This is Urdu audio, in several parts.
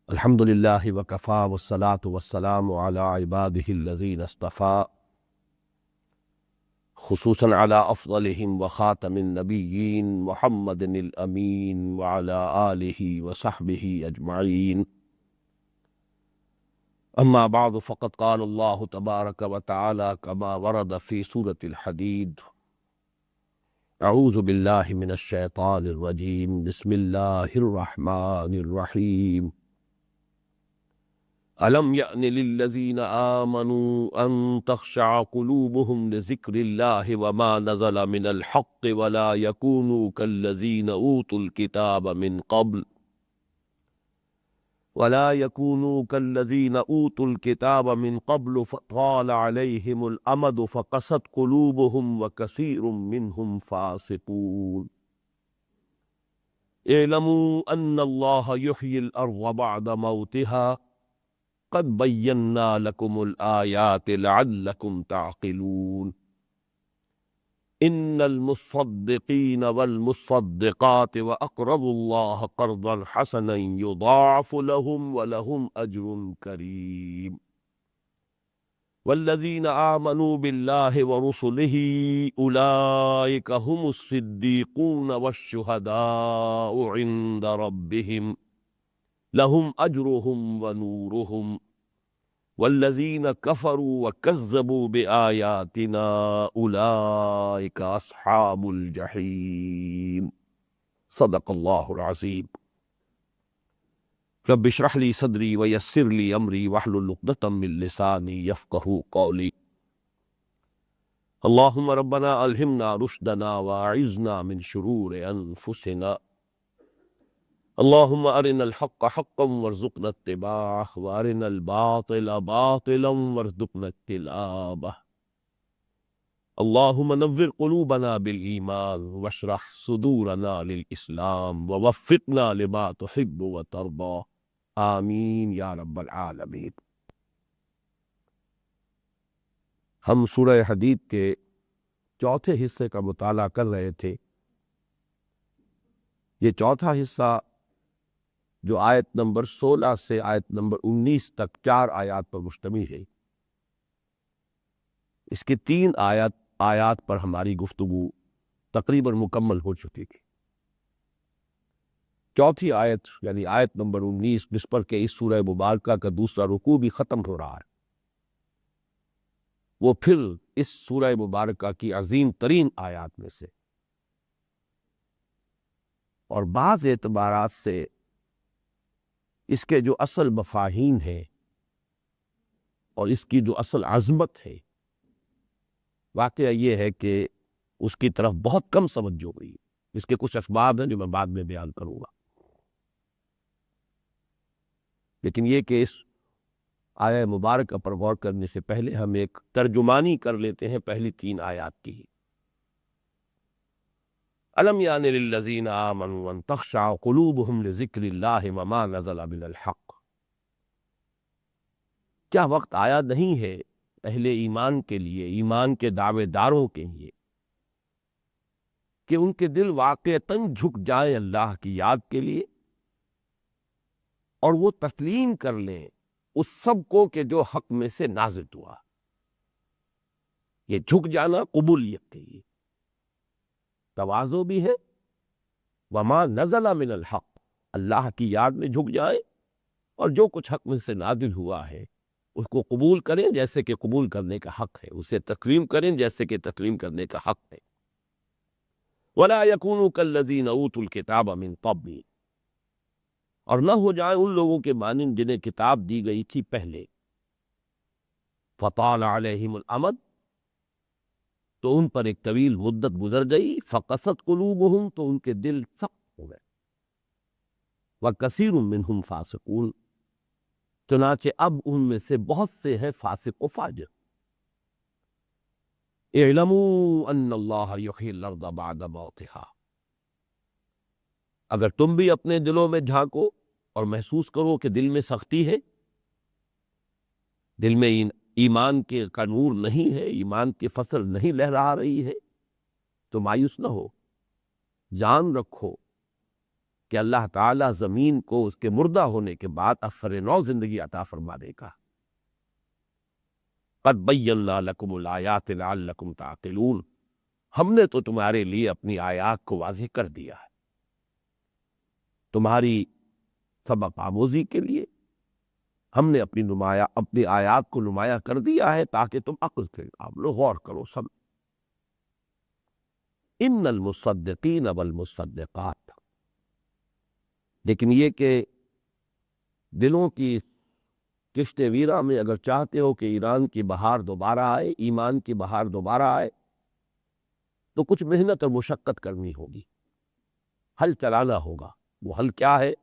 الحمد للہ وکفا والصلاة والسلام علی عباده الذین اصطفا خصوصاً علی افضلہم وخاتم النبیین محمد الامین وعلی آلہ وصحبہ اجمعین اما بعد فقد قال اللہ تبارک وتعالی کما ورد فی سورة الحدید اعوذ باللہ من الشیطان الرجیم بسم اللہ الرحمن الرحیم أَلَمْ يَأْنِ لِلَّذِينَ آمَنُوا أَن تَخْشَعَ قُلُوبُهُمْ لِذِكْرِ اللَّهِ وَمَا نَزَلَ مِنَ الْحَقِّ وَلَا يَكُونُوا كَالَّذِينَ أُوتُوا الْكِتَابَ مِنْ قَبْلُ فَطَالَ عَلَيْهِمُ الْأَمَدُ فَقَسَتْ قُلُوبُهُمْ وَكَثِيرٌ مِّنْهُمْ فَاسِقُونَ اعْلَمُوا أَنَّ اللَّهَ يُحْيِي الْأَرْضَ بَعْدَ مَوْتِهَا قد بینا لکم الآیات لعلکم تعقلون ان المصدقین والمصدقات واقرضوا اللہ قرضا حسنا یضاعف لهم ولهم اجر کریم والذین آمنوا باللہ ورسلہ اولئک هم الصدیقون والشہداء عند ربهم لهم اجرهم ونورهم والذین کفروا وکذبوا بآیاتنا اولئک اصحاب الجحیم صدق اللہ العظیم رب اشرح لی صدری ویسر لی امری واحلل عقدۃ من لسانی یفقہوا قولی اللہم ربنا الہمنا رشدنا واعذنا من شرور انفسنا اللهم أرنا الحق حقا وارزقنا اتباعه وأرنا الباطل باطلا وارزقنا اجتنابه اللهم نور قلوبنا بالإيمان واشرح صدورنا للإسلام ووفقنا لما تحب وترضى آمین یا رب العالمین۔ ہم سورہ حدید کے چوتھے حصے کا مطالعہ کر رہے تھے۔ یہ چوتھا حصہ جو آیت نمبر 16 سے آیت نمبر 19 تک 4 آیات پر مشتمل ہے، اس کی 3 آیات پر ہماری گفتگو تقریباً مکمل ہو چکی تھی۔ چوتھی آیت یعنی آیت نمبر 19 جس پر کہ اس سورہ مبارکہ کا دوسرا رکوع بھی ختم ہو رہا ہے، وہ پھر اس سورہ مبارکہ کی عظیم ترین آیات میں سے، اور بعض اعتبارات سے اس کے جو اصل مفاہیم ہیں اور اس کی جو اصل عظمت ہے، واقعہ یہ ہے کہ اس کی طرف بہت کم توجہ ہوئی۔ اس کے کچھ اسباب ہیں جو میں بعد میں بیان کروں گا، لیکن یہ کہ اس آیہ مبارکہ پر غور کرنے سے پہلے ہم ایک ترجمانی کر لیتے ہیں پہلی 3 آیات کی۔ أَلَمْ يَأْنِ لِلَّذِينَ آمَنُوا أَن تَخْشَعَ قُلُوبُهُمْ لِذِكْرِ اللَّهِ وَمَا نَزَلَ مِنَ الْحَقِّ، کیا وقت آیا نہیں ہے اہل ایمان کے لیے، ایمان کے دعوے داروں کے لیے، کہ ان کے دل واقعتاً جھک جائیں اللہ کی یاد کے لیے اور وہ تسلیم کر لیں اس سب کو کہ جو حق میں سے نازل ہوا۔ یہ جھک جانا قبولیت کے لیے تواضع بھی ہے، وما نزل من الحق، اللہ کی یاد میں جھک جائیں اور جو کچھ حق میں سے نازل ہوا ہے اس کو قبول کریں جیسے کہ قبول کرنے کا حق ہے، اسے تسلیم کریں جیسے کہ تسلیم کرنے کا حق ہے۔ وَلَا يَكُونُوا كَالَّذِينَ أُوتُوا الْكِتَابَ مِنْ قَبْلِ، اور نہ ہو جائیں ان لوگوں کے مانند جنہیں کتاب دی گئی تھی پہلے۔ فَطَالَ عَلَيْهِمُ الْأَمَدُ، تو ان پر ایک طویل مدت گزر گئی۔ فَقَسَتْ قُلُوبُهُمْ، تو ان کے دل سخت ہو گئے۔ وَكَثِيرٌ مِّنْهُمْ فَاسِقُونَ، چنانچہ اب ان میں سے بہت سے ہیں فاسق و فاجر۔ اعلموا ان اللہ یحیی الارض بعد موتها، اگر تم بھی اپنے دلوں میں جھانکو اور محسوس کرو کہ دل میں سختی ہے، دل میں ایمان کے کا نور نہیں ہے، ایمان کی فصل نہیں لہرا رہی ہے، تو مایوس نہ ہو، جان رکھو کہ اللہ تعالیٰ زمین کو اس کے مردہ ہونے کے بعد اثر نو زندگی عطا فرما دے گا۔ قد بینا لکم الآیات لعلکم تعقلون، ہم نے تو تمہارے لیے اپنی آیات کو واضح کر دیا ہے، تمہاری سبق آموزی کے لیے ہم نے اپنی آیات کو نمایاں کر دیا ہے تاکہ تم عقل سے کام لو، غور کرو سب۔ ان المصدقین والمصدقات، لیکن یہ کہ دلوں کی کشت ویرا میں اگر چاہتے ہو کہ ایران کی بہار دوبارہ آئے، ایمان کی بہار دوبارہ آئے، تو کچھ محنت اور مشقت کرنی ہوگی، حل چلانا ہوگا۔ وہ حل کیا ہے؟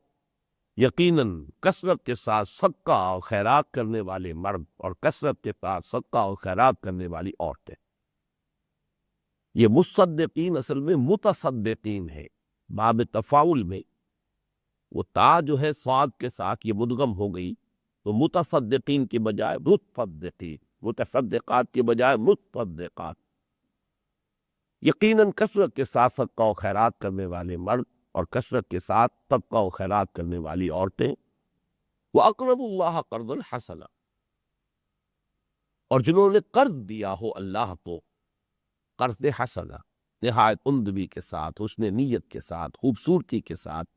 یقیناً کثرت کے ساتھ صدقہ اور خیرات کرنے والے مرد اور کثرت کے ساتھ صدقہ اور خیرات کرنے والی عورتیں۔ یہ مصدقین اصل میں متصدقین ہے، باب تفاعل میں وہ تا جو ہے صاد کے ساتھ یہ مدغم ہو گئی، تو متصدقین کی بجائے متصدقین، متصدقات کی بجائے متصدقات۔ یقیناً کثرت کے ساتھ صدقہ و خیرات کرنے والے مرد اور کثرت کے ساتھ صدقہ و خیرات کرنے والی عورتیں، وَأَقْرَضُوا اللَّهَ قَرْضًا حَسَنًا، اور جنہوں نے قرض دیا ہو اللہ کو، قرض حسنہ، نہایت عمدگی کے ساتھ، حسن نیت کے ساتھ، خوبصورتی کے ساتھ،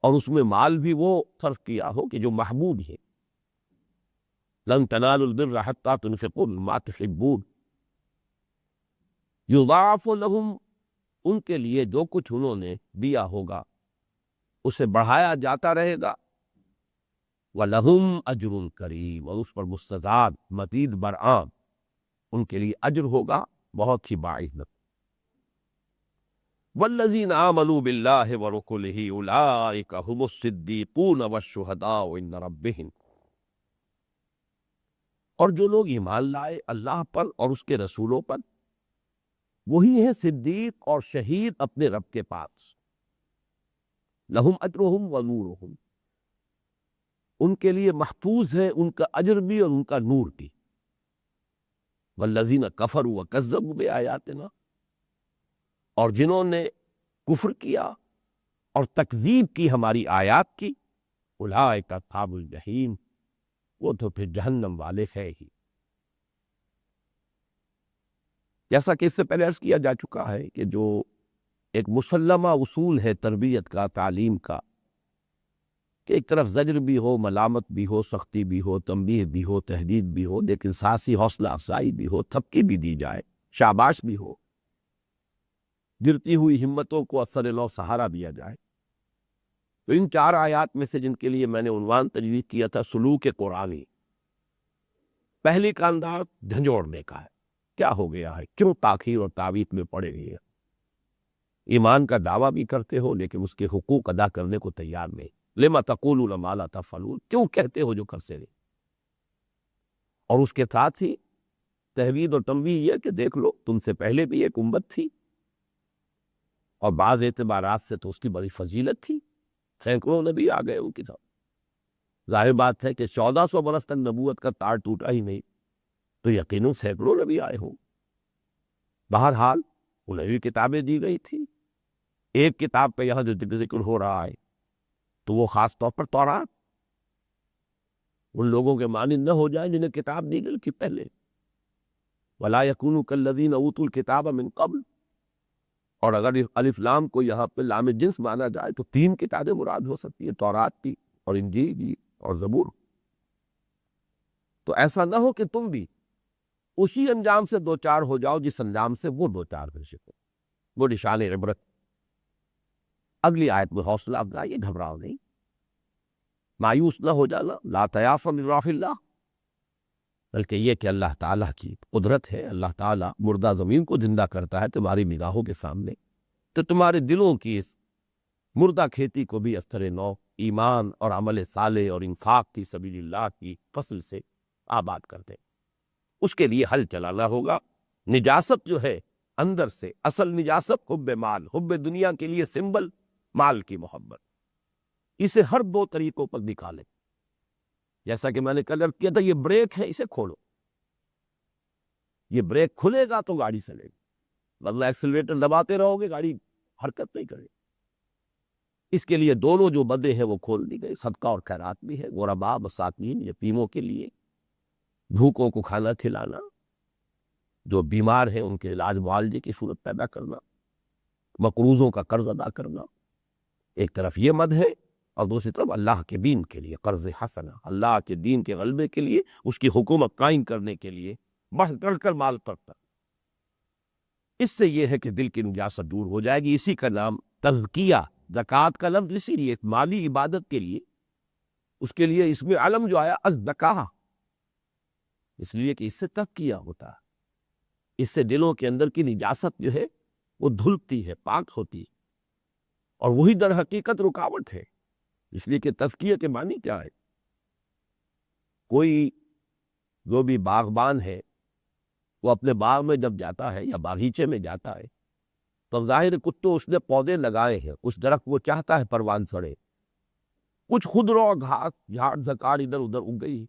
اور اس میں مال بھی وہ صرف کیا ہو کہ جو محبوب ہے۔ لَن تَنَالُوا الْبِرَّ حَتَّىٰ تُنْفِقُوا مِمَّا تُحِبُّونَ، یضاعف لہم، ان کے لیے جو کچھ انہوں نے دیا ہوگا اسے بڑھایا جاتا رہے گا، وَلَهُمْ أَجْرٌ كَرِيمٌ، اور اس پر مستزاد مزید برآں ان کے لیے اجر ہوگا بہت ہی باعزت۔ وَالَّذِينَ آمَنُوا بِاللَّهِ وَرُسُلِهِ أُولَٰئِكَ هُمُ الصِّدِّيقُونَ وَالشُّهَدَاءُ عِندَ رَبِّهِمْ، اور جو لوگ ایمان لائے اللہ پر اور اس کے رسولوں پر، وہی ہیں صدیق اور شہید اپنے رب کے پاس۔ لہم اجرہم ونورہم، ان کے لیے محفوظ ہے ان کا اجر بھی اور ان کا نور بھی۔ والذین کفروا وکذبوا بآیاتنا، اور جنہوں نے کفر کیا اور تکذیب کی ہماری آیات کی، اولئک اصحاب الجحیم، وہ تو پھر جہنم والے ہے ہی۔ جیسا کہ اس سے پہلے عرض کیا جا چکا ہے کہ جو ایک مسلمہ اصول ہے تربیت کا، تعلیم کا، کہ ایک طرف زجر بھی ہو، ملامت بھی ہو، سختی بھی ہو، تنبیہ بھی ہو، تہدید بھی ہو، لیکن ساتھ ہی حوصلہ افزائی بھی ہو، تھپکی بھی دی جائے، شاباش بھی ہو، گرتی ہوئی ہمتوں کو اثر نو سہارا دیا جائے۔ تو ان 4 آیات میں سے جن کے لیے میں نے عنوان تجویز کیا تھا سلوک قرآنی، پہلی کا انداز جھنجھوڑنے کا ہے، کیا ہو گیا ہے، کیوں تاخیر اور تعویض میں پڑے ہوئے ہیں، ایمان کا دعویٰ بھی کرتے ہو لیکن اس کے حقوق ادا کرنے کو تیار نہیں، لما تقولون ما لا تفعلون، کیوں کہتے ہو جو کرتے نہیں۔ اور اس کے ساتھ ہی تحوید اور تنبیہ یہ کہ دیکھ لو تم سے پہلے بھی ایک امت تھی، اور بعض اعتبارات سے تو اس کی بڑی فضیلت تھی، سینکڑوں نبی آ گئے ان کی طرف۔ ظاہر بات ہے کہ 1400 برس تک نبوت کا تار ٹوٹا ہی نہیں، تو یقیناً سینکڑوں نبی آئے ہوں۔ بہرحال انہیں بھی کتابیں دی گئی تھی۔ ایک کتاب پہ یہاں جو ذکر ہو رہا ہے تو وہ خاص طور پر تورات، ان لوگوں کے مانند نہ ہو جائے جنہیں کتاب دی گئی تھی پہلے، وَلَا يَكُونُوا كَالَّذِينَ أُوتُوا الْكِتَابَ مِن قَبْلُ، اور اگر الف لام کو یہاں پہ لام جنس مانا جائے تو 3 کتابیں مراد ہو سکتی ہیں، تورات بھی اور انجیل بھی اور زبور۔ تو ایسا نہ ہو کہ تم بھی اسی انجام سے دوچار ہو جاؤ جس انجام سے وہ دوچار ہو سکے، وہ نشان عبرت۔ اگلی آیت میں حوصلہ افزائی، گھبراؤ نہیں، مایوس نہ ہو جانا، لا تیاس من روح اللہ، بلکہ یہ کہ اللہ تعالیٰ کی قدرت ہے، اللہ تعالیٰ مردہ زمین کو زندہ کرتا ہے تمہاری نگاہوں کے سامنے، تو تمہارے دلوں کی اس مردہ کھیتی کو بھی استر نو ایمان اور عمل صالح اور انفاق فی سبیل اللہ کی فصل سے آباد کر دیں۔ اس کے لیے حل چلانا ہوگا۔ نجاست جو ہے اندر سے، اصل نجاست حب مال، حب دنیا کے لیے سمبل مال کی محبت، اسے ہر 2 طریقوں پر نکالیں۔ جیسا کہ میں نے کل عرض کیا تھا، یہ بریک ہے، اسے کھولو، یہ بریک کھلے گا تو گاڑی چلے گی، ورنہ ایکسلریٹر دباتے رہو گے گاڑی حرکت نہیں کرے گی۔ اس کے لیے دونوں جو بدیں ہیں وہ کھول دی گئی، صدقہ اور خیرات بھی ہے، غرباء مساکین یتیموں کے لیے، بھوکوں کو کھانا کھلانا، جو بیمار ہیں ان کے علاج معالجے کی صورت پیدا کرنا، مقروضوں کا قرض ادا کرنا، ایک طرف یہ مد ہے، اور دوسری طرف اللہ کے دین کے لیے قرض حسنہ، اللہ کے دین کے غلبے کے لیے، اس کی حکومت قائم کرنے کے لیے بڑھ چڑھ کر مال پڑتا۔ اس سے یہ ہے کہ دل کی نجاست دور ہو جائے گی، اسی کا نام تزکیہ، زکوٰۃ کا لفظ اسی لیے مالی عبادت کے لیے، اس کے لیے اس میں علم جو آیا الزکاہ، اس لیے کہ اس سے تزکیہ ہوتا ہے، اس سے دلوں کے اندر کی نجاست جو ہے وہ دھلتی ہے، پاک ہوتی ہے، اور وہی در حقیقت رکاوٹ ہے، اس لیے کہ تزکیہ کے معنی کیا ہے؟ کوئی جو بھی باغبان ہے وہ اپنے باغ میں جب جاتا ہے یا باغیچے میں جاتا ہے تو ظاہر کچھ تو اس نے پودے لگائے ہیں، اس درخت وہ چاہتا ہے پروان چڑھے، کچھ خود رو گھاس جھاڑ جھکاڑ ادھر ادھر اگ گئی،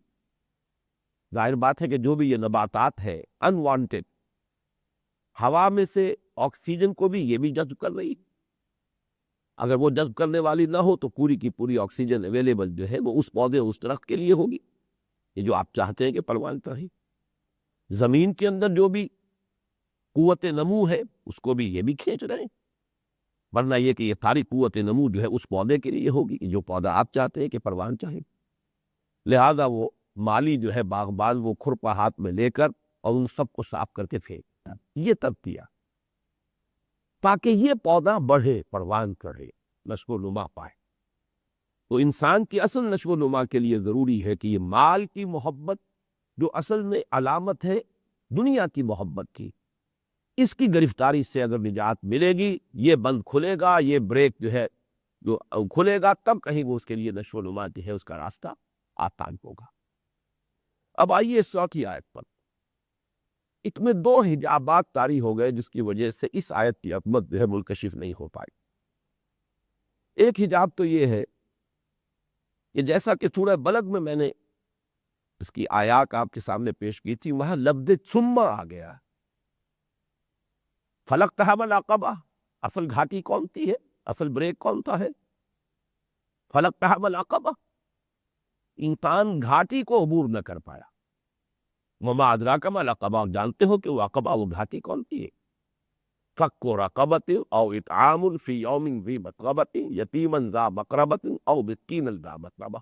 ظاہر بات ہے کہ جو بھی یہ نباتات ہے انوانٹیڈ، ہوا میں سے آکسیجن کو بھی یہ بھی جذب کر رہی، اگر وہ جذب کرنے والی نہ ہو تو پوری کی پوری آکسیجن اویلیبل جو ہے وہ اس پودے اس درخت کے لیے ہوگی، یہ جو آپ چاہتے ہیں کہ پروان چڑھے۔ زمین کے اندر جو بھی قوت نمو ہے اس کو بھی یہ بھی کھینچ رہے ہیں، ورنہ یہ کہ یہ ساری قوت نمو جو ہے اس پودے کے لیے ہوگی کہ جو پودا آپ چاہتے ہیں کہ پروان چاہے، لہذا وہ مالی جو ہے باغبان وہ کھرپا ہاتھ میں لے کر اور ان سب کو صاف کر کے پھینکتا، یہ تزکیہ، تاکہ یہ پودا بڑھے، پروان چڑھے، نشو و نما پائے۔ تو انسان کی اصل نشو و نما کے لیے ضروری ہے کہ یہ مال کی محبت جو اصل میں علامت ہے دنیا کی محبت کی، اس کی گرفتاری سے اگر نجات ملے گی، یہ بند کھلے گا، یہ بریک جو ہے جو کھلے گا، تب کہیں وہ اس کے لیے نشو و نما جو ہے اس کا راستہ آسان ہوگا۔ اب آئیے اس چوتھی آیت پر، اس میں دو حجابات طاری ہو گئے جس کی وجہ سے اس آیت کی عظمت جو ہے منکشف نہیں ہو پائی۔ ایک حجاب تو یہ ہے کہ جیسا کہ سورہ بلد میں نے اس کی آیات آپ کے سامنے پیش کی تھی، وہاں لفظ ثم آ گیا، فلقتحم العقبہ، اصل گھاٹی کون سی ہے، اصل بریک کون سا ہے؟ فلقتحم العقبہ، انسان گھاٹی کو عبور نہ کر پایا۔ وما ادراک ما العقبہ، جانتے ہو کہ وہ عقبہ، وہ گھاٹی کون سی ہے؟ فک رقبۃ او اطعام فی یوم ذی مسغبۃ یتیما ذا مقربۃ او مسکینا ذا متربہ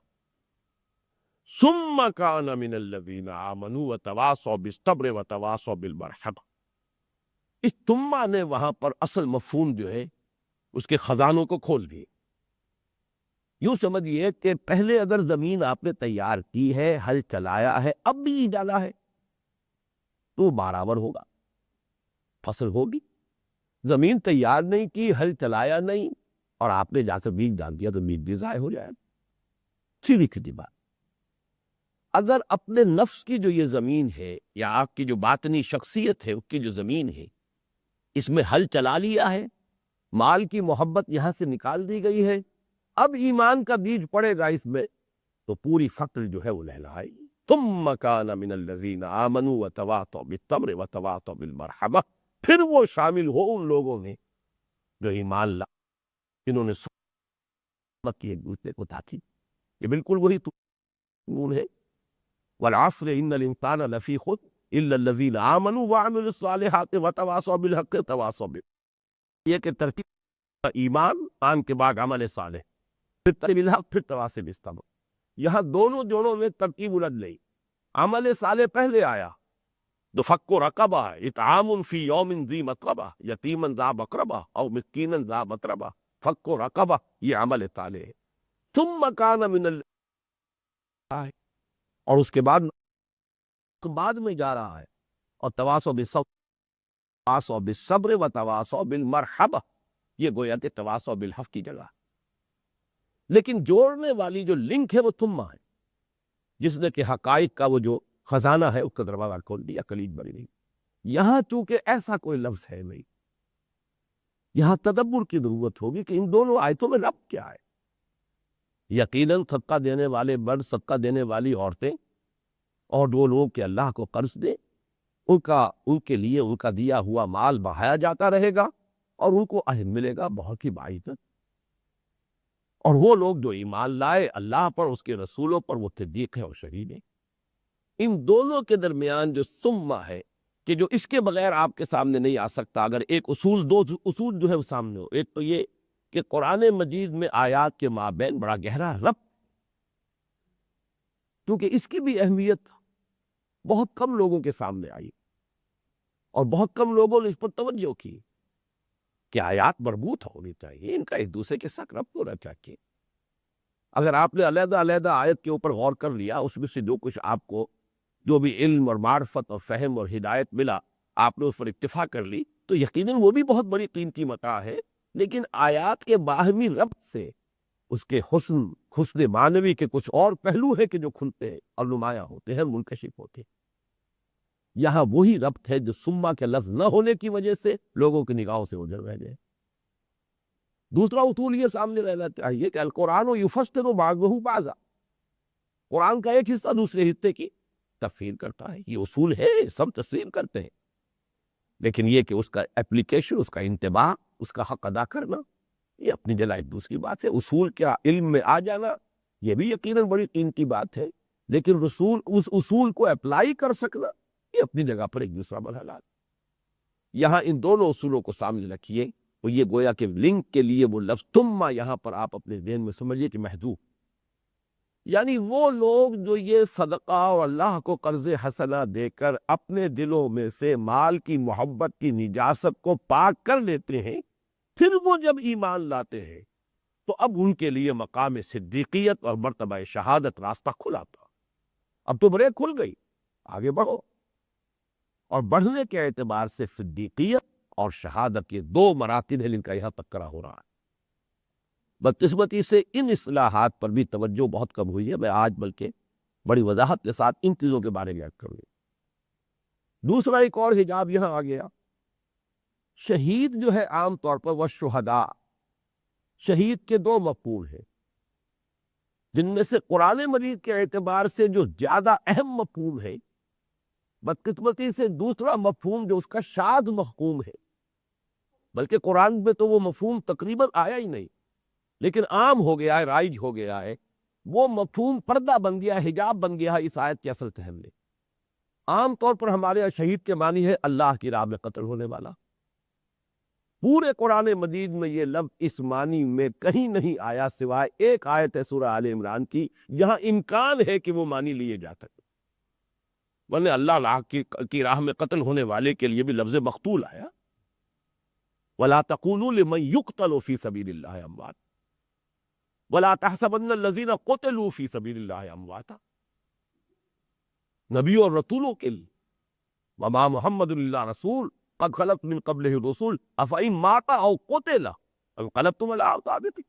ثم کان من الذین آمنوا وتواصوا بالصبر وتواصوا بالمرحمہ۔ اس تمہ نے وہاں پر اصل مفہوم جو ہے اس کے خزانوں کو کھول دیے۔ یوں سمجھیے کہ پہلے اگر زمین آپ نے تیار کی ہے، ہل چلایا ہے، اب بھی ڈالا ہے تو برابر ہوگا، فصل ہوگی۔ زمین تیار نہیں کی، ہل چلایا نہیں، اور آپ نے جا سے بیج ڈال دیا تو بیج بھی ضائع ہو جائے۔ سیدھی سیدھی بات، اگر اپنے نفس کی جو یہ زمین ہے یا آپ کی جو باطنی شخصیت ہے اس کی جو زمین ہے، اس میں ہل چلا لیا ہے، مال کی محبت یہاں سے نکال دی گئی ہے، اب ایمان کا بیج پڑے گا اس میں تو پوری فصل جو ہے وہ لہلائے گی۔ ثم کان من الذین آمنوا وتواصوا بالصبر وتواصوا بالمرحمہ، پھر وہ شامل ہو ان لوگوں میں جو ایمان لا، جنہوں نے صحبت کی ایک دوسرے کو تاکید، یہ بالکل وہی تون ہے، والعصر ان الانسان لفی خسر الا الذین آمنوا وعملوا الصالحات وتواصوا بالحق وتواصوا بالصبر، یہ کہ ترتیب ایمان کے بعد عمل صالح، پھر تواصی بالحق، پھر تواصی بالصبر، یہاں دونوں میں ترتیب الٹ نہیں، عمل صالح پہلے آیا تو فک رقبہ، اطعام فی یوم ذی مسغبہ یتیما ذا مقربہ او مسکینا ذا متربہ، فک رقبہ یہ عمل صالح ہے، ثم کان من اور اس کے بعد میں جا رہا ہے، اور تواصوا بالصبر وتواصوا بالمرحمہ، یہ گویا کہ تواصوا بالحق کی جگہ، لیکن جوڑنے والی جو لنک ہے وہ ثم ہے، جس نے کہ حقائق کا وہ جو خزانہ ہے اس کا دروازہ کھول دیا، کلید بڑی نہیں۔ یہاں چونکہ ایسا کوئی لفظ ہے نہیں، یہاں تدبر کی ضرورت ہوگی کہ ان دونوں آیتوں میں ربط کیا ہے۔ یقیناً صدقہ دینے والے مرد، صدقہ دینے والی عورتیں، اور وہ لوگ کہ اللہ کو قرض دیں، ان کے لیے ان کا دیا ہوا مال بڑھایا جاتا رہے گا اور ان کو اجر ملے گا بہت ہی باعزت۔ اور وہ لوگ جو ایمان لائے اللہ پر، اس کے رسولوں پر، وہ صدیق ہیں اور شہید ہیں۔ ان دونوں کے درمیان جو ثم ہے کہ جو اس کے بغیر آپ کے سامنے نہیں آ سکتا، اگر ایک اصول، دو اصول جو ہے وہ سامنے ہو، ایک تو یہ کہ قرآن مجید میں آیات کے مابین بڑا گہرا ربط، کیونکہ اس کی بھی اہمیت بہت کم لوگوں کے سامنے آئی اور بہت کم لوگوں نے اس پر توجہ کی کہ آیات مربوط ہونی چاہیے، ان کا ایک دوسرے کے ساتھ ربط ہونا چاہیے۔ اگر آپ نے علیحدہ علیحدہ آیت کے اوپر غور کر لیا، اس میں سے جو کچھ آپ کو جو بھی علم اور معرفت اور فہم اور ہدایت ملا، آپ نے اس پر اکتفا کر لی، تو یقیناً وہ بھی بہت بڑی قیمتی متاع ہے، لیکن آیات کے باہمی ربط سے اس کے حسن معنوی کے کچھ اور پہلو ہیں کہ جو کھلتے ہیں اور نمایاں ہوتے ہیں، منکشف ہوتے ہیں۔ یہاں وہی ربط ہے جو سما کے لفظ نہ ہونے کی وجہ سے لوگوں کی نگاہوں سے اوجھل رہ جائے۔ دوسرا اصول یہ سامنے رہنا چاہیے کہ القرآن یفسر بعضہ بعضا، قرآن کا ایک حصہ دوسرے حصے کی تفسیر کرتا ہے، یہ اصول ہے، سب تسلیم کرتے ہیں، لیکن یہ کہ اس کا اپلیکیشن، اس کا انتباہ، اس کا حق ادا کرنا، یہ اپنی جگہ ایک دوسری بات ہے۔ اصول کیا علم میں آ جانا یہ بھی یقیناً بڑی قیمتی بات ہے، لیکن اس اصول کو اپلائی کر سکنا یہ اپنی جگہ پر ایک دوسرا مرحلہ ہے۔ یہاں ان دونوں اصولوں کو سامنے رکھیے، وہ یہ گویا کہ لنک کے لیے وہ لفظ ثم یہاں پر آپ اپنے ذہن میں سمجھیے کہ محذوف، یعنی وہ لوگ جو یہ صدقہ اور اللہ کو قرض حسنہ دے کر اپنے دلوں میں سے مال کی محبت کی نجاست کو پاک کر لیتے ہیں، پھر وہ جب ایمان لاتے ہیں تو اب ان کے لیے مقام صدیقیت اور مرتبہ شہادت راستہ کھلا تھا، اب تو بریک کھل گئی، آگے بڑھو۔ اور بڑھنے کے اعتبار سے صدیقیت اور شہادت یہ دو مراتب ہیں جن کا یہاں تذکرہ ہو رہا ہے۔ بدقسمتی سے ان اصلاحات پر بھی توجہ بہت کم ہوئی ہے، میں آج بلکہ بڑی وضاحت کے ساتھ ان چیزوں کے بارے میں یاد کروں گا۔ دوسرا ایک اور حجاب یہاں آ گیا، شہید جو ہے عام طور پر وہ شہداء، شہید کے دو مفہوم ہیں، جن میں سے قرآن مجید کے اعتبار سے جو زیادہ اہم مفہوم ہے، بدقسمتی سے دوسرا مفہوم جو اس کا شاذ مفہوم ہے، بلکہ قرآن میں تو وہ مفہوم تقریباً آیا ہی نہیں، لیکن عام ہو گیا ہے، رائج ہو گیا ہے، وہ مفہوم پردہ بن گیا، حجاب بن گیا ہے اس آیت کے اصل فہم میں۔ عام طور پر ہمارے یہاں شہید کے معنی ہے اللہ کی راہ میں قتل ہونے والا، پورے قرآن مجید میں یہ لفظ اس معنی میں کہیں نہیں آیا سوائے ایک آیت ہے سورہ آل عمران کی، جہاں امکان ہے کہ وہ معنی لیے جا سکتے، ورنہ اللہ کی راہ میں قتل ہونے والے کے لیے بھی لفظ مقتول آیا، وَلَا تَقُولُوا لِمَن يُقْتَلُ فِي سَبِيلِ اللَّهِ أَمْوَاتٌ وَلَا تَحْسَبَنَّ الَّذِينَ قُتِلُوا فِي سَبِيلِ اللَّهِ أَمْوَاتًا۔ نبیوں اور رسولوں کے لیے وَمَا مُحَمَّدٌ إِلَّا رَسُولٌ قَدْ خَلَتْ مِن قَبْلِهِ الرُّسُلُ أَفَإِن مَاتَ أَوْ قُتِلَ انقلبتم علی اعقابکم،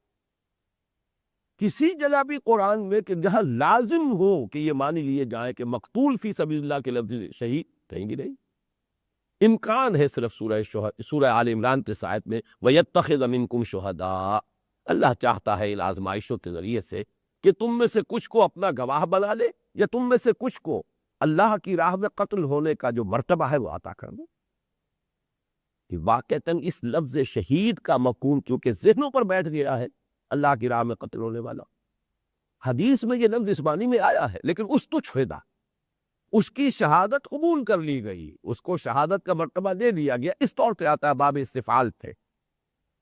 کسی جگہ بھی قرآن میں کہ جہاں لازم ہو کہ یہ مانی لیے جائیں کہ مقتول فی سبیل اللہ کے لفظ شہید کہیں گی نہیں، امکان ہے صرف سورہ آل عمران کے آیت میں وَيَتَّخِذَ مِنْكُمْ شُهَدَاءَ، اللہ چاہتا ہے ان آزمائشوں کے ذریعے سے کہ تم میں سے کچھ کو اپنا گواہ بنا لے، یا تم میں سے کچھ کو اللہ کی راہ میں قتل ہونے کا جو مرتبہ ہے وہ عطا کر دے۔ کہ واقعتاً اس لفظ شہید کا مفہوم چونکہ ذہنوں پر بیٹھ گیا ہے، اللہ کی راہ میں قتل ہونے والا، حدیث میں یہ لفظ اس معنی میں آیا ہے، لیکن اس تو چھوڑا، اس کی شہادت قبول کر لی گئی، اس کو شہادت کا مرتبہ دے دیا گیا، اس طور پہ آتا ہے باب استفعال تھے،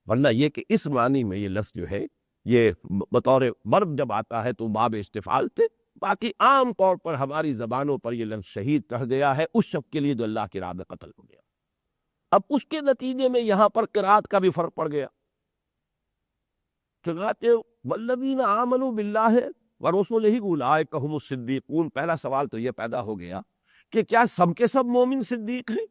ورنہ یہ کہ اس معنی میں یہ لفظ جو ہے یہ بطور مرد جب آتا ہے تو باب استفعال تھے، باقی عام طور پر ہماری زبانوں پر یہ لفظ شہید رہ گیا ہے اس شخص کے لیے جو اللہ کی راہ میں قتل ہو گیا۔ اب اس کے نتیجے میں یہاں پر قرات کا بھی فرق پڑ گیا، چنانچہ والذین آمنوا باللہ ورسلہ اولئک ھم الصدیقون، پہلا سوال تو یہ پیدا ہو گیا کہ کیا سب کے سب مومن صدیق ہیں؟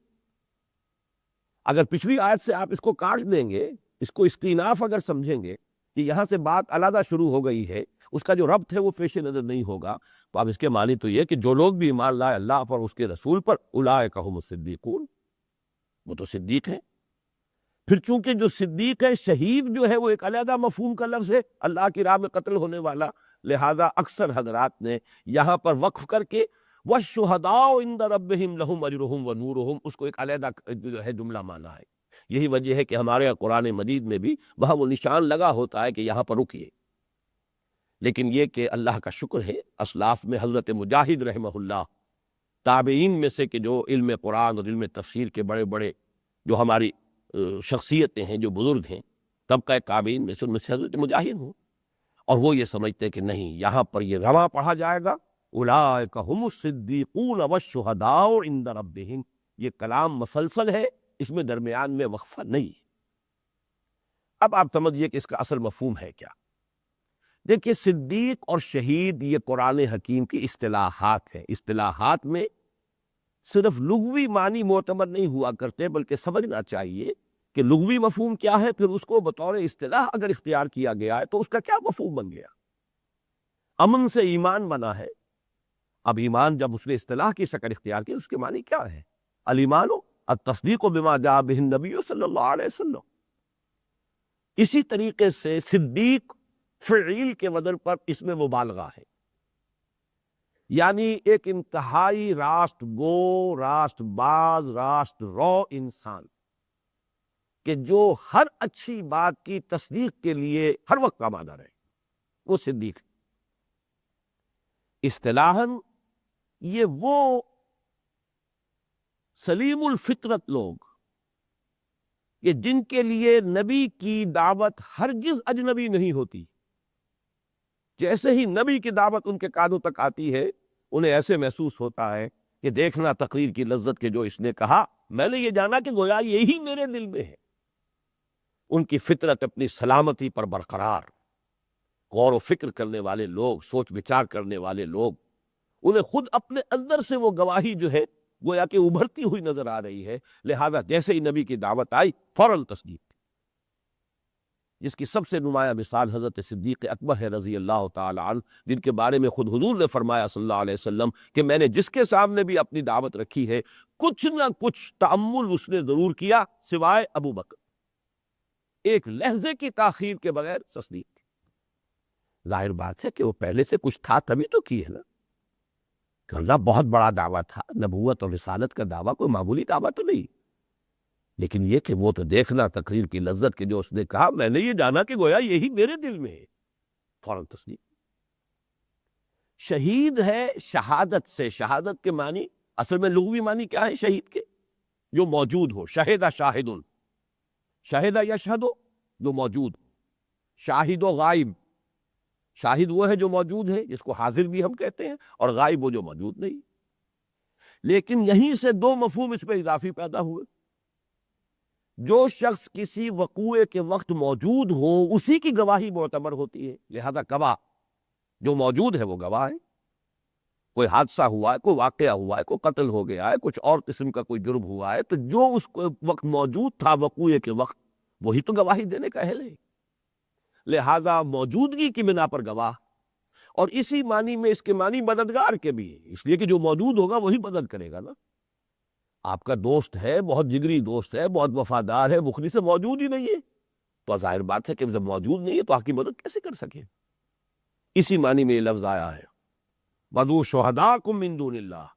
اگر پچھلی آیت سے آپ اس کو کاٹ دیں گے، اس کو استئناف اگر سمجھیں گے کہ یہاں سے بات علیحدہ شروع ہو گئی ہے، اس کا جو ربط ہے وہ پیش نظر نہیں ہوگا، تو اب اس کے معنی تو یہ کہ جو لوگ بھی ایمان لائے اللہ پر، اس کے رسول پر، اولئک ھم الصدیقون، وہ تو صدیق ہے۔ پھر چونکہ جو صدیق ہے، شہید جو ہے وہ ایک علیحدہ مفہوم کا لفظ ہے، اللہ کی راہ میں قتل ہونے والا، لہذا اکثر حضرات نے یہاں پر وقف کر کے وَالشُّهَدَاءُ عِندَ رَبِّهِمْ لَهُمْ أَجْرُهُمْ وَنُورُهُمْ اس کو ایک علیحدہ جو ہے جملہ مانا ہے۔ یہی وجہ ہے کہ ہمارے قرآن مجید میں بھی وہاں وہ نشان لگا ہوتا ہے کہ یہاں پر رکیے، لیکن یہ کہ اللہ کا شکر ہے اسلاف میں حضرت مجاہد رحمہ اللہ، تابعین میں سے کہ جو علم قرآن اور علم تفسیر کے بڑے بڑے جو ہماری شخصیتیں ہیں، جو بزرگ ہیں طبقہ تابعین میں سے، ان میں سے حضرت مجاہد ہوں، اور وہ یہ سمجھتے کہ نہیں، یہاں پر یہ رواں پڑھا جائے گا اولئک هم الصدیقون والشہداء عند ربہم، یہ کلام مسلسل ہے، اس میں درمیان میں وقفہ نہیں ہے۔ اب آپ سمجھیے کہ اس کا اصل مفہوم ہے کیا۔ دیکھیے، صدیق اور شہید یہ قرآن حکیم کی اصطلاحات ہیں، اصطلاحات میں صرف لغوی معنی معتبر نہیں ہوا کرتے، بلکہ سمجھنا چاہیے کہ لغوی مفہوم کیا ہے، پھر اس کو بطور اصطلاح اگر اختیار کیا گیا ہے تو اس کا کیا مفہوم بن گیا۔ امن سے ایمان بنا ہے، اب ایمان جب اس نے اصطلاح کی شکل اختیار کی، اس کے معنی کیا ہے؟ الایمان التصدیق بما جاء به النبی صلی اللہ علیہ وسلم۔ اسی طریقے سے صدیق فعیل کے وزن پر اس میں مبالغہ ہے، یعنی ایک انتہائی راست گو، راست باز، راست رو انسان کہ جو ہر اچھی بات کی تصدیق کے لیے ہر وقت آمادہ رہے، وہ صدیق ہے۔ اصطلاحاً یہ وہ سلیم الفطرت لوگ کہ جن کے لیے نبی کی دعوت ہرگز اجنبی نہیں ہوتی، جیسے ہی نبی کی دعوت ان کے کانوں تک آتی ہے انہیں ایسے محسوس ہوتا ہے کہ دیکھنا تقریر کی لذت کے جو اس نے کہا، میں نے یہ جانا کہ گویا یہی میرے دل میں ہے۔ ان کی فطرت اپنی سلامتی پر برقرار، غور و فکر کرنے والے لوگ، سوچ بچار کرنے والے لوگ، انہیں خود اپنے اندر سے وہ گواہی جو ہے گویا کہ ابھرتی ہوئی نظر آ رہی ہے، لہذا جیسے ہی نبی کی دعوت آئی فوراً تصدیق، جس کی سب سے نمایاں مثال حضرت صدیق اکبر ہے رضی اللہ تعالی عنہ، جن کے بارے میں خود حضور نے فرمایا صلی اللہ علیہ وسلم کہ میں نے جس کے سامنے بھی اپنی دعوت رکھی ہے کچھ نہ کچھ تأمل اس نے ضرور کیا سوائے ابو بکر، ایک لحظے کی تاخیر کے بغیر تصدیق کی۔ ظاہر بات ہے کہ وہ پہلے سے کچھ تھا تبھی تو کی ہے نا، کرنا بہت بڑا دعویٰ تھا، نبوت اور رسالت کا دعویٰ کوئی معمولی دعویٰ تو نہیں، لیکن یہ کہ وہ تو دیکھنا تقریر کی لذت کے جو اس نے کہا، میں نے یہ جانا کہ گویا یہی میرے دل میں ہے، فوراً تصدیق۔ شہید ہے شہادت سے، شہادت کے معنی اصل میں لغوی معنی کیا ہے شہید کے؟ جو موجود ہو، شہد شاہد، شہد یشہد، جو موجود، شاہد و غائب، شاہد وہ ہے جو موجود ہے جس کو حاضر بھی ہم کہتے ہیں، اور غائب وہ جو موجود نہیں۔ لیکن یہیں سے دو مفہوم اس پہ اضافی پیدا ہوئے، جو شخص کسی وقوعے کے وقت موجود ہو اسی کی گواہی معتبر ہوتی ہے، لہذا گواہ جو موجود ہے وہ گواہ ہے۔ کوئی حادثہ ہوا ہے، کوئی واقعہ ہوا ہے، کوئی قتل ہو گیا ہے، کچھ اور قسم کا کوئی جرم ہوا ہے، تو جو اس وقت موجود تھا وقوعے کے وقت وہی تو گواہی دینے کا اہل ہے، لہذا موجودگی کی بنا پر گواہ، اور اسی معنی میں اس کے معنی مددگار کے بھی ہے، اس لیے کہ جو موجود ہوگا وہی مدد کرے گا نا۔ آپ کا دوست ہے، بہت جگری دوست ہے، بہت وفادار ہے، مخلص سے موجود ہی نہیں ہے تو ظاہر بات ہے کہ جب موجود نہیں ہے تو آپ کی مدد کیسے کر سکے؟ اسی معنی میں یہ لفظ آیا ہے، وَدُعُوا شُهَدَاءَكُم مِّن دُونِ اللَّهِ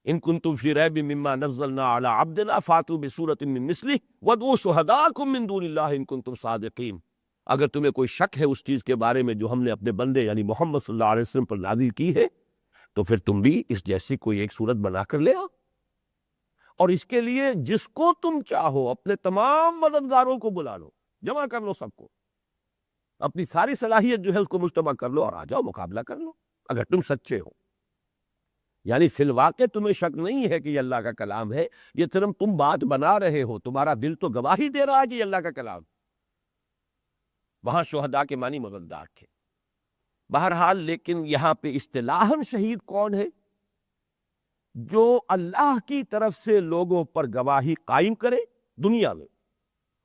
إِن كُنتُمْ فِي رَيْبٍ مِّمَّا نَزَّلْنَا عَلَىٰ عَبْدِنَا فَأْتُوا بِسُورَةٍ مِّن مِّثْلِهِ وَادْعُوا شُهَدَاءَكُم مِّن دُونِ اللَّهِ إِن كُنتُمْ صَادِقِينَ۔ اگر تمہیں کوئی شک ہے اس چیز کے بارے میں جو ہم نے اپنے بندے یعنی محمد صلی اللہ علیہ وسلم پر نازل کی ہے، تو پھر تم بھی اس جیسی کوئی ایک صورت بنا کر لے آؤ، اور اس کے لیے جس کو تم چاہو اپنے تمام مددگاروں کو بلا لو، جمع کر لو، سب کو اپنی ساری صلاحیت جو ہے اس کو مجتمع کر لو اور آ جاؤ، مقابلہ کر لو اگر تم سچے ہو۔ یعنی فی الواقع تمہیں شک نہیں ہے کہ یہ اللہ کا کلام ہے، یہ صرف تم بات بنا رہے ہو، تمہارا دل تو گواہی دے رہا ہے کہ یہ اللہ کا کلام۔ وہاں شہداء کے معنی مددگار تھے۔ بہرحال لیکن یہاں پہ اصطلاحاً شہید کون ہے؟ جو اللہ کی طرف سے لوگوں پر گواہی قائم کرے، دنیا میں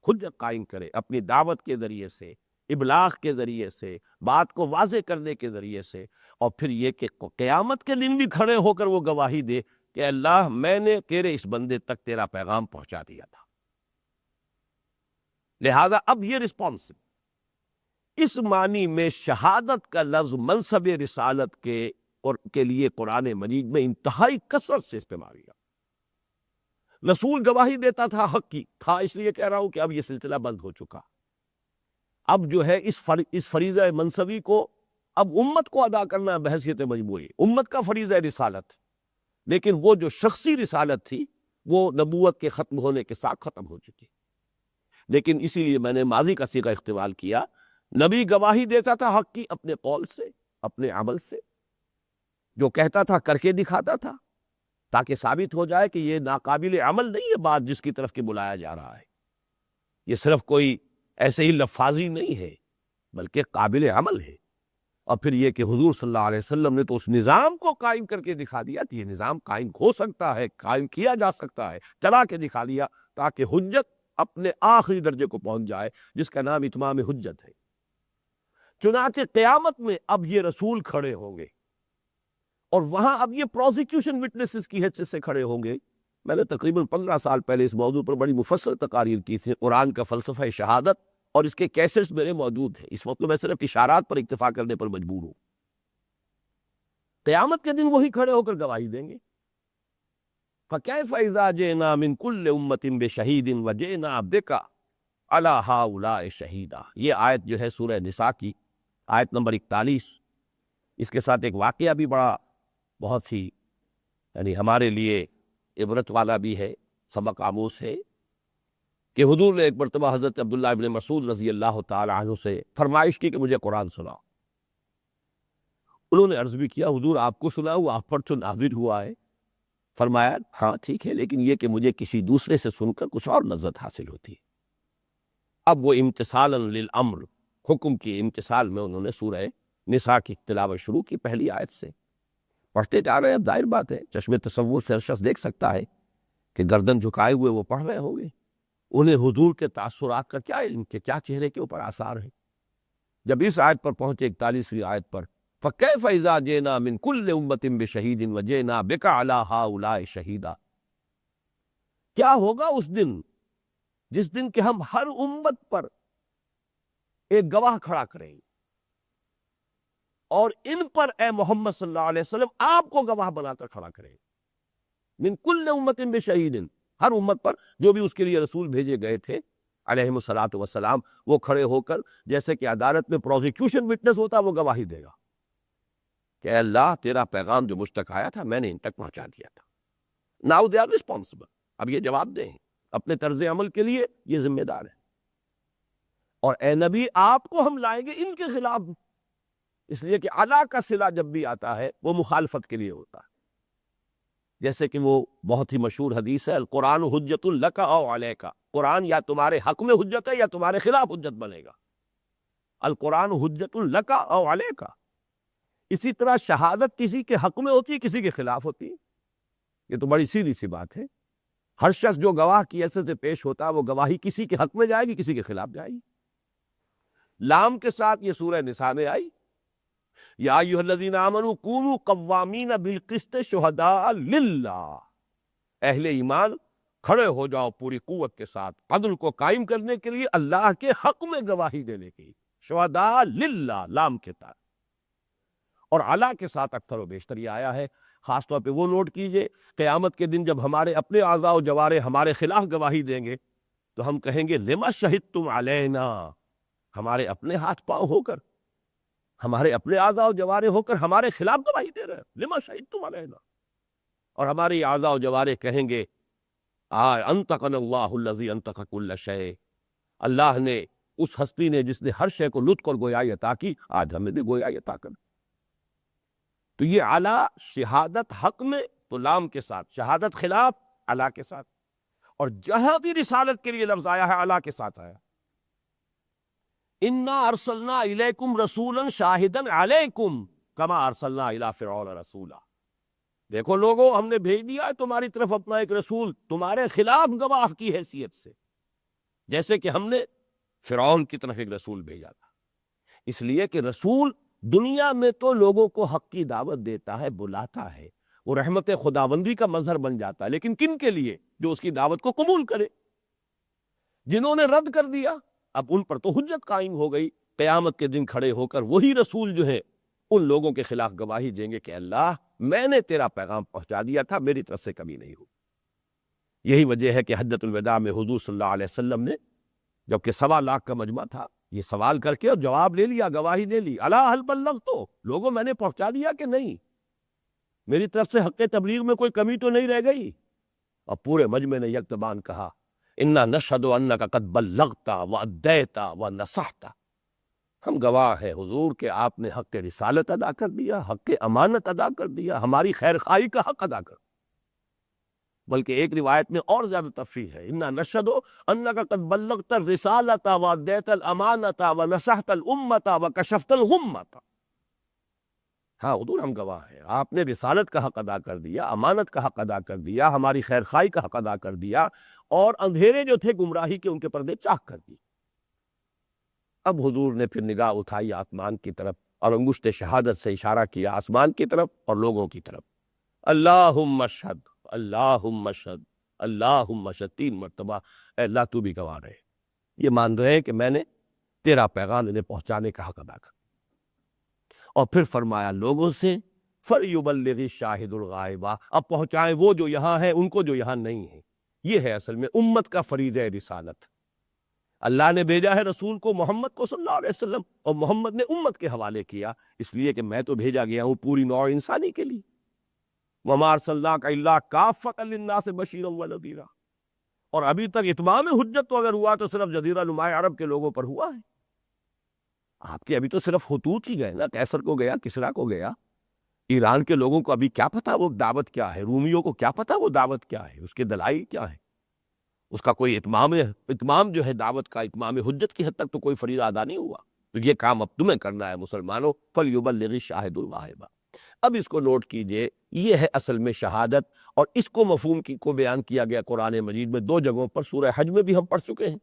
خود قائم کرے اپنی دعوت کے ذریعے سے، ابلاغ کے ذریعے سے، بات کو واضح کرنے کے ذریعے سے، اور پھر یہ کہ قیامت کے دن بھی کھڑے ہو کر وہ گواہی دے کہ اللہ میں نے تیرے اس بندے تک تیرا پیغام پہنچا دیا تھا۔ لہذا اب یہ رسپانس اس معنی میں شہادت کا لفظ منصب رسالت کے لیے قرآن مجید میں انتہائی کثرت سے استعمال کیا۔ رسول گواہی دیتا تھا حق کی، تھا اس لیے کہہ رہا ہوں کہ اب یہ سلسلہ بند ہو چکا، اب جو ہے اس فریضہ منصبی کو اب امت کو ادا کرنا بحیثیت مجموعی، امت کا فریضہ رسالت، لیکن وہ جو شخصی رسالت تھی وہ نبوت کے ختم ہونے کے ساتھ ختم ہو چکی۔ لیکن اسی لیے میں نے ماضی کا صیغہ استعمال کیا، نبی گواہی دیتا تھا حق کی اپنے قول سے، اپنے عمل سے، جو کہتا تھا کر کے دکھاتا تھا، تاکہ ثابت ہو جائے کہ یہ ناقابل عمل نہیں ہے بات جس کی طرف کہ بلایا جا رہا ہے، یہ صرف کوئی ایسے ہی لفاظی نہیں ہے بلکہ قابل عمل ہے۔ اور پھر یہ کہ حضور صلی اللہ علیہ وسلم نے تو اس نظام کو قائم کر کے دکھا دیا کہ یہ نظام قائم ہو سکتا ہے، قائم کیا جا سکتا ہے، چلا کے دکھا دیا، تاکہ حجت اپنے آخری درجے کو پہنچ جائے جس کا نام اتمام حجت ہے۔ چنانچہ قیامت میں اب یہ رسول کھڑے ہوں گے، اور وہاں اب یہ پروزیکیوشن وٹنسز کی حیثیت سے کھڑے ہوں گے۔ میں نے تقریباً 15 سال پہلے اس موضوع پر بڑی مفصل تقاریر کی تھی، قرآن کا فلسفہ شہادت، اور اس کے کیسز میرے موجود ہیں، اس وقت میں صرف اشارات پر اکتفا کرنے پر مجبور ہوں۔ قیامت کے دن وہی کھڑے ہو کر گواہی دیں گے۔ فَكَيْفَ إِذَا جِئْنَا مِن كُلِّ أُمَّةٍ بِشَهِيدٍ وَجِئْنَا بِكَ عَلَى هَؤُلَاءِ شَهِيدًا۔ یہ آیت جو ہے سورہ نساء کی آیت نمبر 41، اس کے ساتھ ایک واقعہ بھی بڑا بہت ہی یعنی ہمارے لیے عبرت والا بھی ہے، سبق آموز ہے، کہ حضور نے ایک مرتبہ حضرت عبداللہ ابن مسعود رضی اللہ تعالی عنہ سے فرمائش کی کہ مجھے قرآن سناؤ۔ انہوں نے عرض بھی کیا حضور آپ کو سنا ہوا، آپ پر تو نازل ہوا ہے۔ فرمایا ہاں ٹھیک ہے، لیکن یہ کہ مجھے کسی دوسرے سے سن کر کچھ اور لذت حاصل ہوتی ہے۔ اب وہ امتثالا للامر، حکم کی امتثال میں انہوں نے سورہ نساء کی تلاوت شروع کی، پہلی آیت سے پڑھتے جا رہے ہیں۔ اب ظاہر بات ہے چشم تصور سے ہر شخص دیکھ سکتا ہے کہ گردن جھکائے ہوئے وہ پڑھ رہے ہوں گے، انہیں حضور کے تاثرات کا کیا علم، کہ کیا چہرے کے اوپر آثار ہیں۔ جب اس آیت پر پہنچے 41ویں آیت پر، فَكَيْفَ إِذَا جِئْنَا مِن كُلِّ أُمَّةٍ بِشَهِيدٍ وَجِئْنَا بِكَ عَلَى هَؤُلَاءِ شَهِيدًا، کیا ہوگا اس دن جس دن کہ ہم ہر امت پر ایک گواہ کھڑا کریں گے، اور ان پر اے محمد صلی اللہ علیہ وسلم آپ کو گواہ بنا کر کھڑا کریں گے۔ من کل امت بشہید، ہر امت پر جو بھی اس کے لیے رسول بھیجے گئے تھے علیہم الصلاۃ والسلام، وہ کھڑے ہو کر جیسے کہ عدالت میں پروزیکیوشن وٹنس ہوتا وہ گواہی دے گا کہ اے اللہ تیرا پیغام جو مجھ تک آیا تھا میں نے ان تک پہنچا دیا تھا۔ ناؤ دے آر ریسپانسبل، اب یہ جواب دیں، اپنے طرز عمل کے لیے یہ ذمہ دار ہے۔ اور اے نبی آپ کو ہم لائیں گے ان کے خلاف، اس لیے کہ علا کا صلہ جب بھی آتا ہے وہ مخالفت کے لیے ہوتا ہے، جیسے کہ وہ بہت ہی مشہور حدیث ہے، القرآن حجت لک او علیک، قرآن یا تمہارے حق میں حجت ہے یا تمہارے خلاف حجت بنے گا۔ القرآن حجت لک او علیک۔ اسی طرح شہادت کسی کے حق میں ہوتی ہے، کسی کے خلاف ہوتی ہے، یہ تو بڑی سیدھی سی بات ہے۔ ہر شخص جو گواہ کی حیثیت سے پیش ہوتا ہے وہ گواہی کسی کے حق میں جائے گی، کسی کے خلاف جائے گی۔ لام کے ساتھ یہ سورہ نساء میں آئی، یا ایھا الذین آمنوا کونوا قوامین بالقسط شہداء للہ، اہل ایمان کھڑے ہو جاؤ پوری قوت کے ساتھ عدل کو قائم کرنے کے لیے، اللہ کے حق میں گواہی دینے کی، شہداء للہ لام کے ساتھ، اور علا کے ساتھ اکثر و بیشتر یہ آیا ہے۔ خاص طور پہ وہ نوٹ کیجئے، قیامت کے دن جب ہمارے اپنے اعضاء و جوارح ہمارے خلاف گواہی دیں گے تو ہم کہیں گے لما شہدتم علینا، ہمارے اپنے ہاتھ پاؤں ہو کر، ہمارے اپنے اعضاء و جوارح ہو کر ہمارے خلاف گواہی دے رہے ہیں، لما شہدتم علینا۔ اور ہماری اعضاء و جوارح کہیں گے انطقنا اللہ الذی انطق کل شیء، اللہ نے، اس ہستی نے جس نے ہر شے کو نطق اور گویائی عطا کی، آج ہمیں بھی گویائی عطا کر۔ تو یہ علا شہادت حق میں تو لام کے ساتھ، شہادت خلاف علا کے ساتھ، اور جہاں بھی رسالت کے لیے لفظ آیا ہے علا کے ساتھ آیا۔ انا ارسلنا الیکم رسولا شاہدا علیکم کما ارسلنا الی فرعون رسولا، دیکھو لوگوں ہم نے بھیج دیا ہے تمہاری طرف اپنا ایک رسول تمہارے خلاف گواہ کی حیثیت سے، جیسے کہ ہم نے فرعون کی طرف ایک رسول بھیجا تھا۔ اس لیے کہ رسول دنیا میں تو لوگوں کو حق کی دعوت دیتا ہے، بلاتا ہے، وہ رحمت خداوندی کا مظہر بن جاتا ہے، لیکن کن کے لیے؟ جو اس کی دعوت کو قبول کرے۔ جنہوں نے رد کر دیا اب ان پر تو حجت قائم ہو گئی، قیامت کے دن کھڑے ہو کر وہی رسول جو ہے ان لوگوں کے خلاف گواہی دیں گے کہ اللہ میں نے تیرا پیغام پہنچا دیا تھا، میری طرف سے کمی نہیں ہوئی۔ یہی وجہ ہے کہ حجۃ الوداع میں حضور صلی اللہ علیہ وسلم نے، جبکہ 1.25 لاکھ کا مجمع تھا، یہ سوال کر کے اور جواب لے لیا، گواہی دے لی، الا هل بلغت، لوگوں میں نے پہنچا دیا کہ نہیں، میری طرف سے حق تبلیغ میں کوئی کمی تو نہیں رہ گئی؟ اور پورے مجمع نے یک زبان کہا انا نشهد انک قد بلغت وادیت ونصحت، ہم گواہ ہیں حضور کہ آپ نے حق رسالت ادا کر دیا، حق امانت ادا کر دیا، ہماری خیر خواہی کا حق ادا کر دیا۔ بلکہ ایک روایت میں اور زیادہ تفصیل ہے، انا نشهد انک قد بلغت الرسالۃ وادیت الامانۃ ونصحت الامۃ وکشفت الغمۃ، ہاں حضور ہم گواہ ہیں، آپ نے رسالت کا حق ادا کر دیا، امانت کا حق ادا کر دیا، ہماری خیر خواہی کا حق ادا کر دیا، اور اندھیرے جو تھے گمراہی کے ان کے پردے چاک کر دیے۔ اب حضور نے پھر نگاہ اٹھائی آسمان کی طرف اور انگشت شہادت سے اشارہ کیا آسمان کی طرف اور لوگوں کی طرف، اللہم اشہد، اللہم اشہد، اللہم اشہد، 3 مرتبہ اے اللہ تو بھی گواہ رہے، یہ مان رہے ہیں کہ میں نے تیرا پیغام انہیں پہنچانے کا حق ادا کر۔ اور پھر فرمایا لوگوں سے فَلْيُبَلِّغِ الشَّاهِدُ الْغَائِبَ، اب پہنچائیں وہ جو یہاں ہیں ان کو جو یہاں نہیں ہیں۔ یہ ہے اصل میں امت کا فریضہ رسالت۔ اللہ نے بھیجا ہے رسول کو محمد کو صلی اللہ علیہ وسلم، اور محمد نے امت کے حوالے کیا، اس لیے کہ میں تو بھیجا گیا ہوں پوری نوع انسانی کے لیے، وَمَا أَرْسَلْنَاكَ إِلَّا كَافَّةً لِلنَّاسِ بَشِيرًا وَنَذِيرًا، اور ابھی تک اتمام حجت تو اگر ہوا تو صرف جزیرہ نما عرب کے لوگوں پر ہوا ہے۔ آپ کے ابھی تو صرف خطوط ہی گئے نا، کیسر کو گیا، کسرا کو گیا، ایران کے لوگوں کو ابھی کیا پتا وہ دعوت کیا ہے، رومیوں کو کیا پتا وہ دعوت کیا ہے، اس کے دلائل کیا ہے، اس کا کوئی اتمام جو ہے دعوت کا، اتمام حجت کی حد تک تو کوئی فریضہ ادا نہیں ہوا۔ تو یہ کام اب تمہیں کرنا ہے مسلمانوں، فَلْيُبَلِّغِ الشَّاهِدُ الْغَائِبَ۔ اب اس کو نوٹ کیجئے، یہ ہے اصل میں شہادت، اور اس کو مفہوم کو بیان کیا گیا قرآن مجید میں 2 جگہوں پر، سورہ حج میں بھی ہم پڑھ چکے ہیں،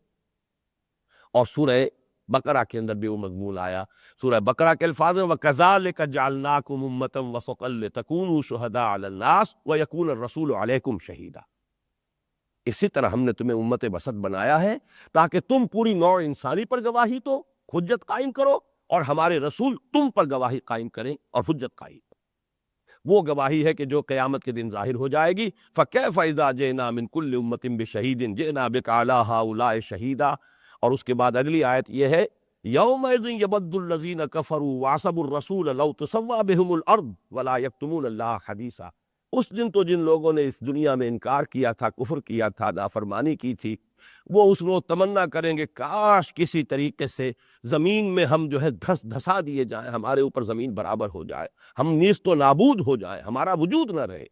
اور سورہ بقرہ کے اندر بھی وہ مضمون آیا۔ سورہ بقرہ کے الفاظ ہیں وَكَذَلِكَ جَعَلْنَاكُمْ أُمَّةً وَسَطًا لِتَكُونُوا شُهَدَاءَ عَلَى النَّاسِ وَيَكُونَ الرَّسُولُ عَلَيْكُمْ شَهِيدًا، اسی طرح ہم نے تمہیں امت وسط بنایا ہے تاکہ تم پوری نوع انسانی پر گواہی تو حجت قائم کرو، اور ہمارے رسول تم پر گواہی قائم کریں اور حجت قائم۔ وہ گواہی ہے کہ جو قیامت کے دن ظاہر ہو جائے گی، فَكَيْفَ إِذَا جِئْنَا مِن كُلِّ أُمَّةٍ بِشَهِيدٍ جِئْنَا بِكَ عَلَىٰ هَٰؤُلَاءِ شَهِيدًا، اور اس کے بعد اگلی آیت یہ ہے يَوْمَئِذٍ يَوَدُّ الَّذِينَ كَفَرُوا وَعَصَوُا الرَّسُولَ لَوْ تُسَوَّىٰ بِهِمُ الْأَرْضُ وَلَا يَكْتُمُونَ اللَّهَ حَدِيثًا، اس دن تو جن لوگوں نے اس دنیا میں انکار کیا تھا، کفر کیا تھا، نافرمانی کی تھی، وہ اس روز تمنا کریں گے کاش کسی طریقے سے زمین میں ہم جو ہے دھسا دیے جائیں، ہمارے اوپر زمین برابر ہو جائے، ہم نیست و نابود ہو جائیں، ہمارا وجود نہ رہے،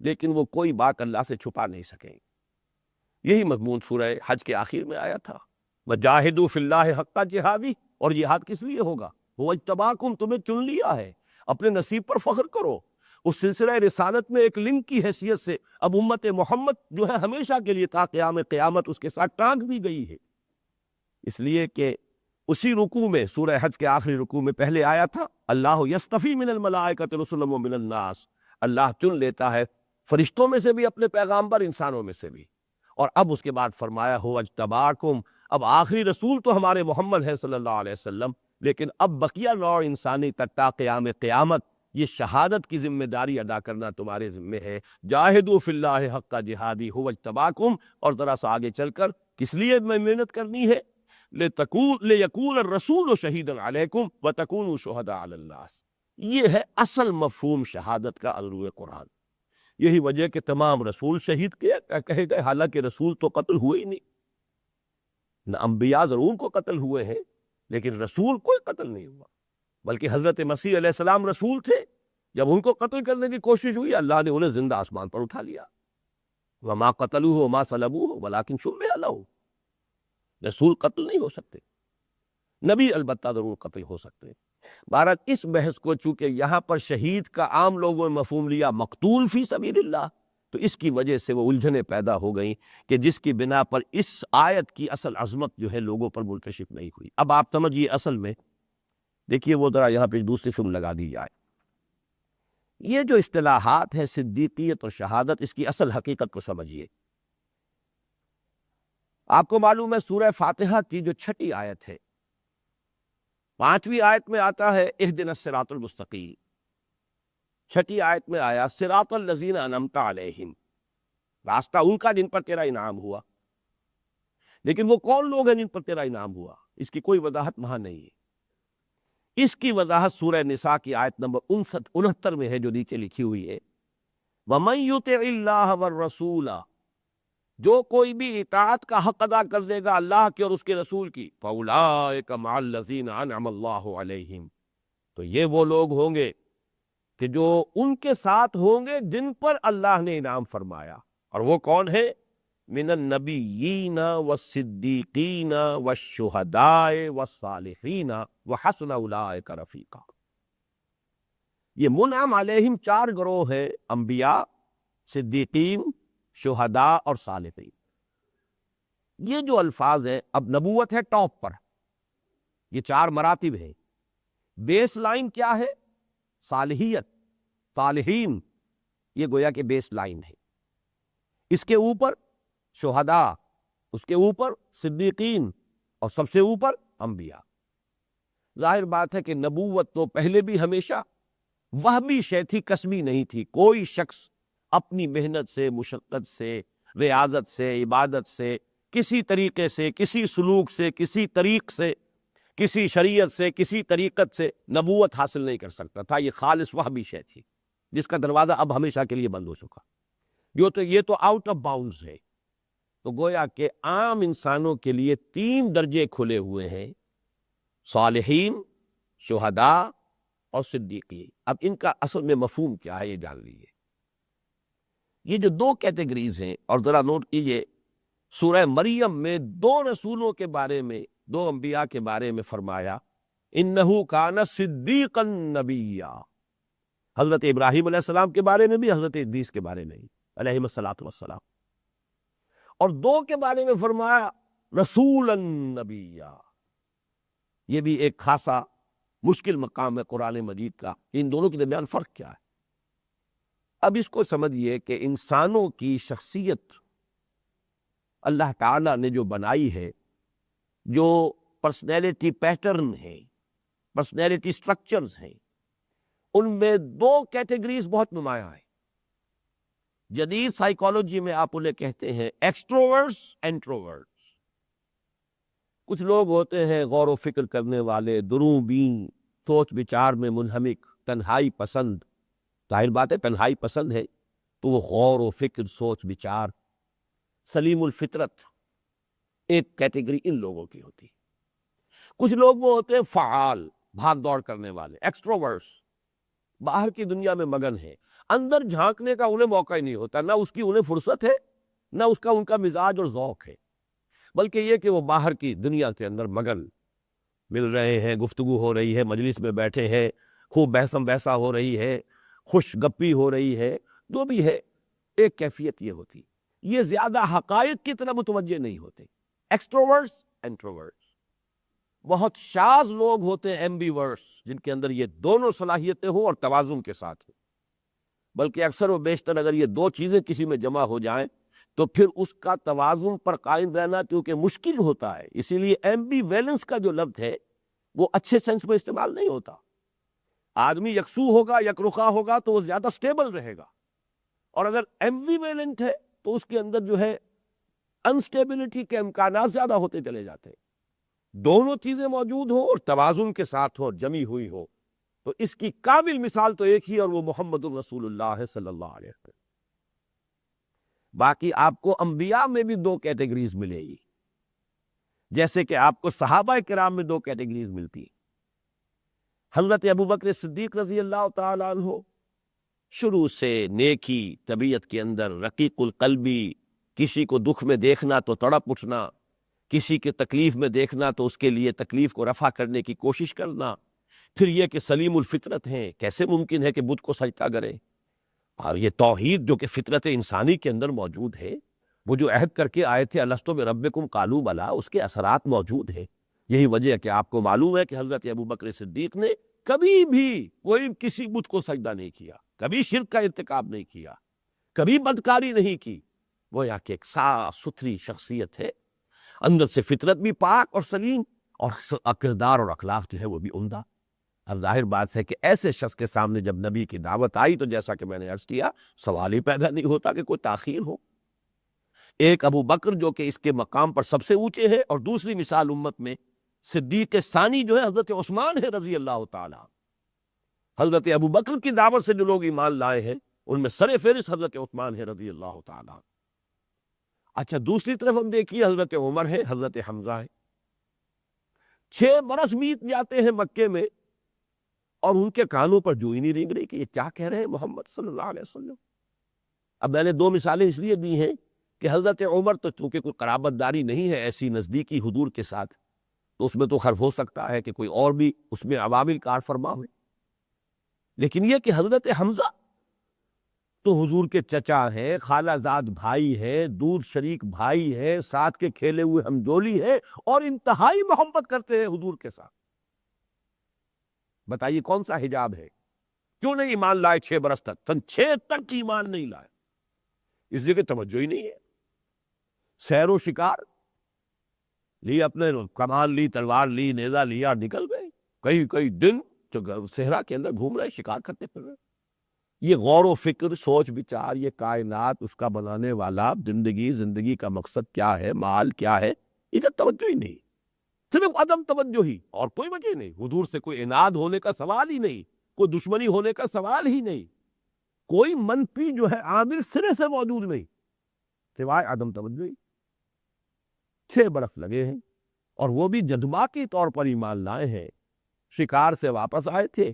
لیکن وہ کوئی بات اللہ سے چھپا نہیں سکیں۔ یہی مضمون سورہ حج کے آخر میں آیا تھا، وَجَاهِدُوا فِي اللَّهِ حَقَّ جِهَادِهِ، اور جہاد کس لیے ہوگا؟ وہ اجتباکم، تمہیں چن لیا ہے، اپنے نصیب پر فخر کرو۔ اس سلسلہ رسالت میں ایک لنک کی حیثیت سے اب امت محمد جو ہے ہمیشہ کے لیے تا قیامت اس کے ساتھ ٹانک بھی گئی ہے، اس لیے کہ اسی رکوع میں سورہ حج کے آخری رکوع میں پہلے آیا تھا اللہ یصطفی من الملائکۃ رسلا ومن الناس، اللہ چن لیتا ہے فرشتوں میں سے بھی اپنے پیغامبر، انسانوں میں سے بھی، اور اب اس کے بعد فرمایا ہو اجتباکم، اب آخری رسول تو ہمارے محمد ہے صلی اللہ علیہ وسلم، لیکن اب بقیہ نوع انسانی تک تا قیامت یہ شہادت کی ذمہ داری ادا کرنا تمہارے ذمہ ہے۔ جاہدوا فی اللہ حق جہادی هو اجتباکم، اور ذرا سا آگے چل کر کس لیے میں محنت کرنی ہے؟ لِيَكُونَ الرَّسُولُ شَهِيدًا عَلَيْكُمْ وَتَكُونُوا شُهَدَاءَ عَلَى النَّاسِ، یہ ہے اصل مفہوم شہادت کا الروح قرآن۔ یہی وجہ کہ تمام رسول شہید کہے گئے، حالانکہ رسول تو قتل ہوئے ہی نہیں، نہ انبیاء ضرور کو قتل ہوئے ہیں لیکن رسول کوئی قتل نہیں ہوا، بلکہ حضرت مسیح علیہ السلام رسول تھے، جب ان کو قتل کرنے کی کوشش ہوئی اللہ نے انہیں زندہ آسمان پر اٹھا لیا، وما قتلوہ وما صلبوہ ولکن شبہ لہ، رسول قتل نہیں ہو سکتے، نبی البتہ ضرور قتل ہو سکتے ہیں۔ بہرحال اس بحث کو چونکہ یہاں پر شہید کا عام لوگوں نے مفہوم لیا مقتول فی سبیل اللہ، تو اس کی وجہ سے وہ الجھنیں پیدا ہو گئیں کہ جس کی بنا پر اس آیت کی اصل عظمت جو ہے لوگوں پر منکشف نہیں ہوئی۔ اب آپ سمجھیے اصل میں، دیکھیے وہ ذرا یہاں پہ دوسری فلم لگا دی جائے، یہ جو اصطلاحات ہیں صدیقیت اور شہادت، اس کی اصل حقیقت کو سمجھیے۔ آپ کو معلوم ہے سورہ فاتحہ کی جو 6 آیت ہے، 5ویں آیت میں آتا ہے اہدنا الصراط المستقیم، 6 آیت میں آیا صراط الذین انعمت علیہم، راستہ ان کا جن پر تیرا انعام ہوا، لیکن وہ کون لوگ ہیں جن پر تیرا انعام ہوا؟ اس کی کوئی وضاحت وہاں نہیں ہے۔ اس کی وضاحت سورہ نساء کی آیت نمبر 69 میں ہے جو نیچے لکھی ہوئی ہے، وَمَن يُطِعِ اللَّهَ وَالرَّسُولَ، جو کوئی بھی اطاعت کا حق ادا کر دے گا اللہ کے اور اس کے رسول کی، فَأُولَٰئِکَ مَعَ الَّذِينَ أَنْعَمَ اللَّهُ عَلَيْهِمْ، تو یہ وہ لوگ ہوں گے کہ جو ان کے ساتھ ہوں گے جن پر اللہ نے انعام فرمایا، اور وہ کون ہے؟ من النبیین والصدیقین والشہداء والصالحین وحسن اولئک رفیقا۔ یہ منعم علیہم 4 گروہ ہیں، انبیاء، صدیقین، شہداء اور صالحین۔ یہ جو الفاظ ہیں، اب نبوت ہے ٹاپ پر، یہ 4 مراتب ہیں۔ بیس لائن کیا ہے؟ صالحیت، صالحین، یہ گویا کہ بیس لائن ہے۔ اس کے اوپر شہداء، اس کے اوپر صدیقین، اور سب سے اوپر انبیاء۔ ظاہر بات ہے کہ نبوت تو پہلے بھی ہمیشہ وہبی شے تھی، کسبی نہیں تھی۔ کوئی شخص اپنی محنت سے، مشقت سے، ریاضت سے، عبادت سے، کسی طریقے سے، کسی سلوک سے، کسی طریق سے، کسی شریعت سے، کسی طریقت سے نبوت حاصل نہیں کر سکتا تھا۔ یہ خالص وہبی شے تھی جس کا دروازہ اب ہمیشہ کے لیے بند ہو چکا۔ یہ تو آؤٹ آف باؤنڈز ہے۔ تو گویا کہ عام انسانوں کے لیے 3 درجے کھلے ہوئے ہیں، صالحین، شہداء اور صدیقین۔ اب ان کا اصل میں مفہوم کیا ہے یہ جان لیجیے۔ یہ جو 2 کیٹیگریز ہیں، اور ذرا نوٹ کیجیے، سورہ مریم میں 2 رسولوں کے بارے میں، 2 انبیاء کے بارے میں فرمایا، انہ کان صدیقا نبیا۔ حضرت ابراہیم علیہ السلام کے بارے میں بھی، حضرت ادریس کے بارے میں بھی علیہم الصلاۃ والسلام۔ اور 2 کے بارے میں فرمایا رسولا نبیا۔ یہ بھی ایک خاصا مشکل مقام ہے قرآن مجید کا، ان دونوں کے درمیان فرق کیا ہے۔ اب اس کو سمجھیے کہ انسانوں کی شخصیت اللہ تعالیٰ نے جو بنائی ہے، جو پرسنالٹی پیٹرن ہے، پرسنالٹی سٹرکچرز ہیں، ان میں 2 کیٹیگریز بہت نمایاں ہیں۔ جدید سائیکالوجی میں آپ انہیں کہتے ہیں ایکسٹروورٹس، انٹروورٹس۔ کچھ لوگ ہوتے ہیں غور و فکر کرنے والے، دروں بین، سوچ بچار میں منہمک، تنہائی پسند۔ ظاہر بات ہے تنہائی پسند ہے تو وہ غور و فکر، سوچ بچار، سلیم الفطرت، ایک کیٹیگری ان لوگوں کی ہوتی۔ کچھ لوگ وہ ہوتے ہیں فعال، بھاگ دوڑ کرنے والے، ایکسٹروورٹس، باہر کی دنیا میں مگن ہے، اندر جھانکنے کا انہیں موقع ہی نہیں ہوتا، نہ اس کی انہیں فرصت ہے، نہ اس کا ان کا مزاج اور ذوق ہے، بلکہ یہ کہ وہ باہر کی دنیا کے اندر مگن، مل رہے ہیں، گفتگو ہو رہی ہے، مجلس میں بیٹھے ہیں، خوب بحثم بحثہ ہو رہی ہے، خوش گپی ہو رہی ہے، جو بھی ہے ایک کیفیت یہ ہوتی۔ یہ زیادہ حقائق کی طرف متوجہ نہیں ہوتے، ایکسٹروورٹس، انٹروورٹس۔ بہت شاذ لوگ ہوتے ہیں ایمبیورٹس، جن کے اندر یہ دونوں صلاحیتیں ہوں اور توازن کے ساتھ ہوں۔ بلکہ اکثر و بیشتر اگر یہ 2 چیزیں کسی میں جمع ہو جائیں تو پھر اس کا توازن پر قائم رہنا کیونکہ مشکل ہوتا ہے۔ اسی لیے ایمبی ویلنس کا جو لفظ ہے وہ اچھے سینس میں استعمال نہیں ہوتا۔ آدمی یکسو ہوگا، یک رخا ہوگا تو وہ زیادہ سٹیبل رہے گا، اور اگر ایمبی ویلنٹ ہے تو اس کے اندر جو ہے انسٹیبلٹی کے امکانات زیادہ ہوتے چلے جاتے ہیں۔ دونوں چیزیں موجود ہوں اور توازن کے ساتھ ہوں، جمی ہوئی ہو، تو اس کی کامل مثال تو ایک ہی، اور وہ محمد الرسول اللہ صلی اللہ علیہ وسلم۔ باقی آپ کو انبیاء میں بھی 2 کیٹیگریز ملے گی، جیسے کہ آپ کو صحابہ کرام میں 2 کیٹیگریز ملتی ہیں۔ حضرت ابوبکر صدیق رضی اللہ تعالیٰ عنہ شروع سے نیکی، طبیعت کے اندر رقیق القلبی، کسی کو دکھ میں دیکھنا تو تڑپ اٹھنا، کسی کے تکلیف میں دیکھنا تو اس کے لیے تکلیف کو رفع کرنے کی کوشش کرنا، پھر یہ کہ سلیم الفطرت ہیں، کیسے ممکن ہے کہ بت کو سجدہ کریں، اور یہ توحید جو کہ فطرت انسانی کے اندر موجود ہے، وہ جو عہد کر کے آئے تھے الست بربکم قالوا بلی، اس کے اثرات موجود ہیں۔ یہی وجہ ہے کہ آپ کو معلوم ہے کہ حضرت ابوبکر صدیق نے کبھی بھی کوئی کسی بت کو سجدہ نہیں کیا، کبھی شرک کا ارتکاب نہیں کیا، کبھی بدکاری نہیں کی۔ وہ یہاں کی ایک صاف ستھری شخصیت ہے، اندر سے فطرت بھی پاک اور سلیم، اور کردار اور اخلاق جو ہے وہ بھی عمدہ۔ اب ظاہر بات ہے کہ ایسے شخص کے سامنے جب نبی کی دعوت آئی تو جیسا کہ میں نے عرض کیا، سوال ہی پیدا نہیں ہوتا کہ کوئی تاخیر ہو۔ ایک ابو بکر جو کہ اس کے مقام پر سب سے اونچے ہیں، اور دوسری مثال امت میں صدیق ثانی جو ہے حضرت عثمان ہے رضی اللہ تعالیٰ. حضرت ابو بکر کی دعوت سے جو لوگ ایمان لائے ہیں ان میں سر فہرست حضرت عثمان ہے رضی اللہ تعالیٰ. اچھا دوسری طرف ہم دیکھیے حضرت عمر ہے، حضرت حمزہ ہے. 6 برس بیت جاتے ہیں مکے میں اور ان کے کانوں پر جو ہی نہیں رینگ رہی کہ یہ کیا کہہ رہے ہیں محمد صلی اللہ علیہ وسلم. اب میں نے 2 مثالیں اس لیے دی ہیں کہ حضرت عمر تو چونکہ کوئی قرابت داری نہیں ہے ایسی نزدیکی حضور کے ساتھ، تو اس میں تو خرف ہو سکتا ہے کہ کوئی اور بھی اس میں عوامل کار فرما ہوئے. لیکن یہ کہ حضرت حمزہ تو حضور کے چچا ہیں، خالہ زاد بھائی ہیں، دودھ شریک بھائی ہیں، ساتھ کے کھیلے ہوئے ہمجولی ہیں اور انتہائی محبت کرتے ہیں حضور کے ساتھ. بتائیے کون سا حجاب ہے؟ کیوں نہیں ایمان لائے 6 برس تک؟ 6 تک ایمان نہیں لائے، اس لیے کہ توجہ ہی نہیں ہے. سیر و شکار لی، اپنے کمان لی، تلوار لی، نیزہ لیا، نکل گئے کئی دن جو صحرا کے اندر گھوم رہے، شکار کرتے پھر رہے. یہ غور و فکر، سوچ بچار، یہ کائنات، اس کا بنانے والا، زندگی کا مقصد کیا ہے، مال کیا ہے، ادھر توجہ ہی نہیں، صرف عدم توجہ ہی اور کوئی وجہ نہیں. حضور سے کوئی عناد ہونے کا سوال ہی نہیں، کوئی دشمنی ہونے کا سوال ہی نہیں، کوئی منفی جو ہے عامل سرے سے موجود نہیں سوائے عدم توجہ ہی. 6 برس لگے ہیں اور وہ بھی جذباتی طور پر ایمان لائے ہیں. شکار سے واپس آئے تھے،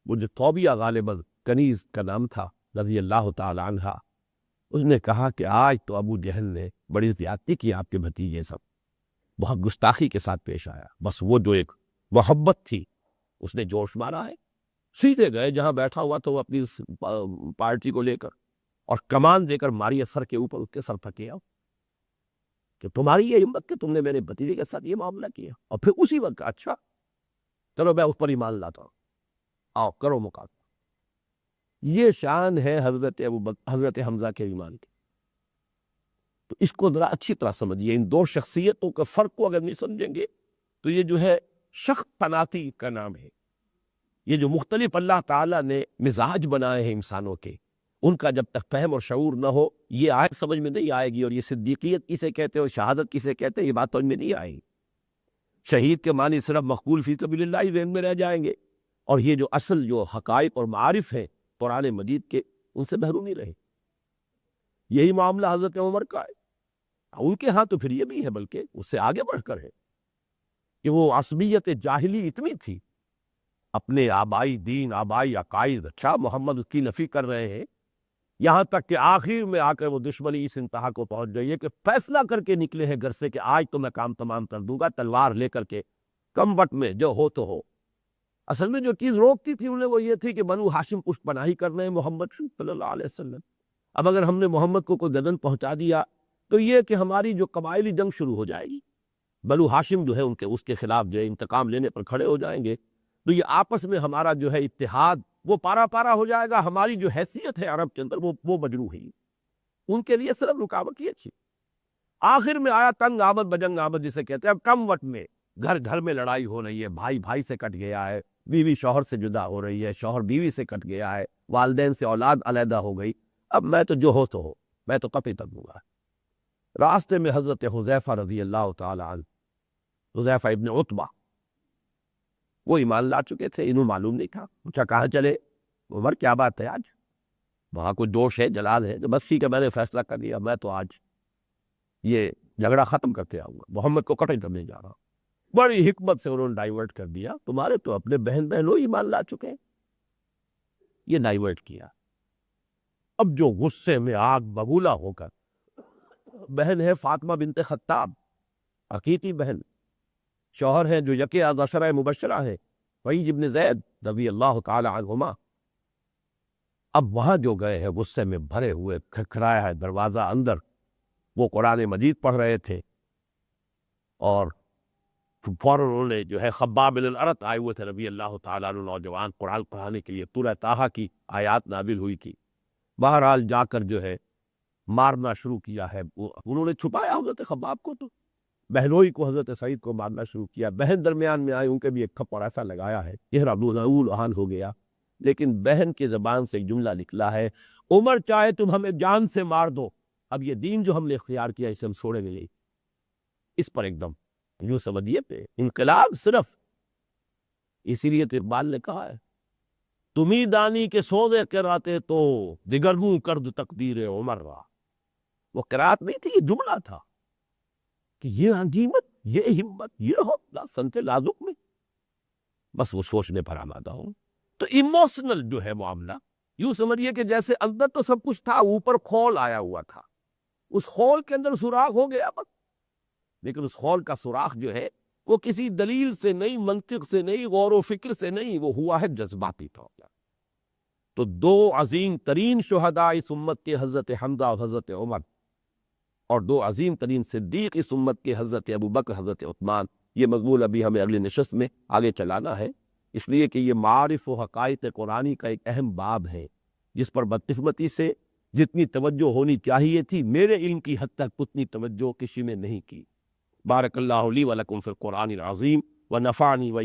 وہ جو توبیہ غالباً کنیز کا نام تھا رضی اللہ تعالی عنہ، اس نے کہا کہ آج تو ابو جہل نے بڑی زیادتی کی، آپ کے بھتیجے سب بہت گستاخی کے ساتھ پیش آیا. بس وہ جو ایک محبت تھی اس نے جوش مارا ہے. سیدھے گئے جہاں بیٹھا ہوا تو وہ اپنی اس پارٹی کو لے کر اور کمان دے کر ماری سر کے اوپر، اس کے سر پھکے آؤ کہ تمہاری یہ ہمت کہ تم نے میرے بھتیجے کے ساتھ یہ معاملہ کیا. اور پھر اسی وقت اچھا چلو میں اس پر ایمان لاتا ہوں، آؤ کرو مقابلہ. یہ شان ہے حضرت حمزہ کے ایمان کی. تو اس کو ذرا اچھی طرح سمجھیے. ان 2 شخصیتوں کے فرق کو اگر نہیں سمجھیں گے تو یہ جو ہے شخص پناتی کا نام ہے. یہ جو مختلف اللہ تعالیٰ نے مزاج بنائے ہیں انسانوں کے، ان کا جب تک فہم اور شعور نہ ہو یہ آیت سمجھ میں نہیں آئے گی. اور یہ صدیقیت کسے کہتے ہیں اور شہادت کسے کہتے ہیں یہ بات سمجھ میں نہیں آئے گی. شہید کے معنی صرف مقبول فی سبیل اللہ ذہن میں رہ جائیں گے، اور یہ جو اصل جو حقائق اور معارف ہیں قرآن مجید کے ان سے محروم نہیں رہے. یہی معاملہ حضرت عمر کا ہے. ان کے ہاں تو پھر یہ بھی ہے، بلکہ اس سے آگے بڑھ کر ہے کہ وہ عصبیت جاہلی اتنی تھی، اپنے آبائی دین، آبائی عقائد، اچھا محمد اس کی نفی کر رہے ہیں، یہاں تک کہ آخر میں آ کر وہ دشمنی اس انتہا کو پہنچ گئی ہے کہ فیصلہ کر کے نکلے ہیں گھر سے کہ آج تو میں کام تمام کر دوں گا، تلوار لے کر کے کم وقت میں جو ہو تو ہو. اصل میں جو چیز روکتی تھی انہیں وہ یہ تھی کہ بنو ہاشم پشت پناہی کر رہے ہیں محمد صلی اللہ علیہ وسلم. اب اگر ہم نے محمد کو کوئی گدن پہنچا دیا تو یہ کہ ہماری جو قبائلی جنگ شروع ہو جائے گی، بنو ہاشم جو ہے ان کے اس کے خلاف جو ہے انتقام لینے پر کھڑے ہو جائیں گے، تو یہ آپس میں ہمارا جو ہے اتحاد وہ پارا پارا ہو جائے گا، ہماری جو حیثیت ہے عرب کے اندر وہ مجروح ہوئی. ان کے لیے صرف رکاوٹ یہ تھی. آخر میں آیا تنگ آمد بجنگ آمد جسے کہتے ہیں. اب کم وقت میں گھر میں لڑائی ہو رہی ہے، بھائی بھائی سے کٹ گیا ہے، بیوی شوہر سے جدا ہو رہی ہے، شوہر بیوی سے کٹ گیا ہے، والدین سے اولاد علیحدہ ہو گئی. اب میں تو جو ہو تو ہو، میں تو قطعی تک دوں گا. راستے میں حضرت حذیفہ رضی اللہ تعالی عنہ، حذیفہ ابن عتبہ، وہ ایمان لا چکے تھے، انہوں معلوم نہیں تھا. پوچھا کہاں چلے؟ عمر کیا بات ہے، آج وہاں کوئی جوش ہے، جلال ہے؟ تو بس ٹھیک ہے، میں نے فیصلہ کر لیا، میں تو آج یہ جھگڑا ختم کرتے آؤں گا، محمد کو قتل کرنے جا رہا ہوں. بڑی حکمت سے انہوں نے ڈائیورٹ کر دیا. تمہارے تو اپنے بہنوں ایمان لا چکے ہیں، یہ ڈائیورٹ کیا. اب جو غصے میں آگ ببولا ہو کر، بہن ہے فاطمہ بنت خطاب، عقیقی بہن، شوہر ہیں جو یکے از عشرہ مبشرہ ہے، وحید ابن زید رضی اللہ تعالی عنہما. اب وہاں جو گئے ہیں غصے میں بھرے ہوئے، کھٹکھٹایا ہے دروازہ اندر، وہ قرآن مجید پڑھ رہے تھے اور فوراً انہوں نے جو ہے خباب بن الارت آئے ہوئے تھے رضی اللہ تعالیٰ عنہ، نوجوان، قرآن پڑھانے کے لیے. سورہ طٰہٰ کی آیات نازل ہوئی تھی. بہرحال جا کر جو ہے مارنا شروع کیا ہے. انہوں نے چھپایا حضرت خباب کو، تو بہنوئی کو، حضرت سعید کو مارنا شروع کیا. بہن درمیان میں آئی، ان کے بھی ایک تھپڑ ایسا لگایا ہے، چہرہ لعول ہو گیا. لیکن بہن کی زبان سے ایک جملہ نکلا ہے، عمر چاہے تم ہمیں جان سے مار دو، اب یہ دین جو ہم نے اختیار کیا اسے ہم چھوڑیں گے نہیں. اس پر ایک دم یوں سمجھیے پہ انقلاب صرف اسی لیے تو اقبال نے کہا ہے تمہیں دانی کے سوزے کراتے تو دگرگوں کرد تقدیر عمر را. وہ قرات نہیں تھی، یہ جملہ تھا کہ یہ عظیمت، یہ ہمت، یہ حوصلہ سنت لازق میں. بس وہ سوچنے پر آمادہ ہوں. تو ایموشنل جو ہے معاملہ، یوں سمجھیے کہ جیسے اندر تو سب کچھ تھا، اوپر کھول آیا ہوا تھا، اس خول کے اندر سوراخ ہو گیا بس. لیکن اس خول کا سوراخ جو ہے وہ کسی دلیل سے نہیں، منطق سے نہیں، غور و فکر سے نہیں، وہ ہوا ہے جذباتی طور پر. تو دو عظیم ترین شہداء اس امت کے حضرت حمزہ اور حضرت عمر، اور دو عظیم ترین صدیق اس امت کے حضرت ابوبکر، حضرت عثمان. یہ مضمون ابھی ہمیں اگلی نشست میں آگے چلانا ہے، اس لیے کہ یہ معارف و حقائق قرآنی کا ایک اہم باب ہے جس پر بدقسمتی سے جتنی توجہ ہونی چاہیے تھی میرے علم کی حد تک اتنی توجہ کسی نے نہیں کی. بارک اللہ لی و لکم فی القرآن العظیم و نفعنی و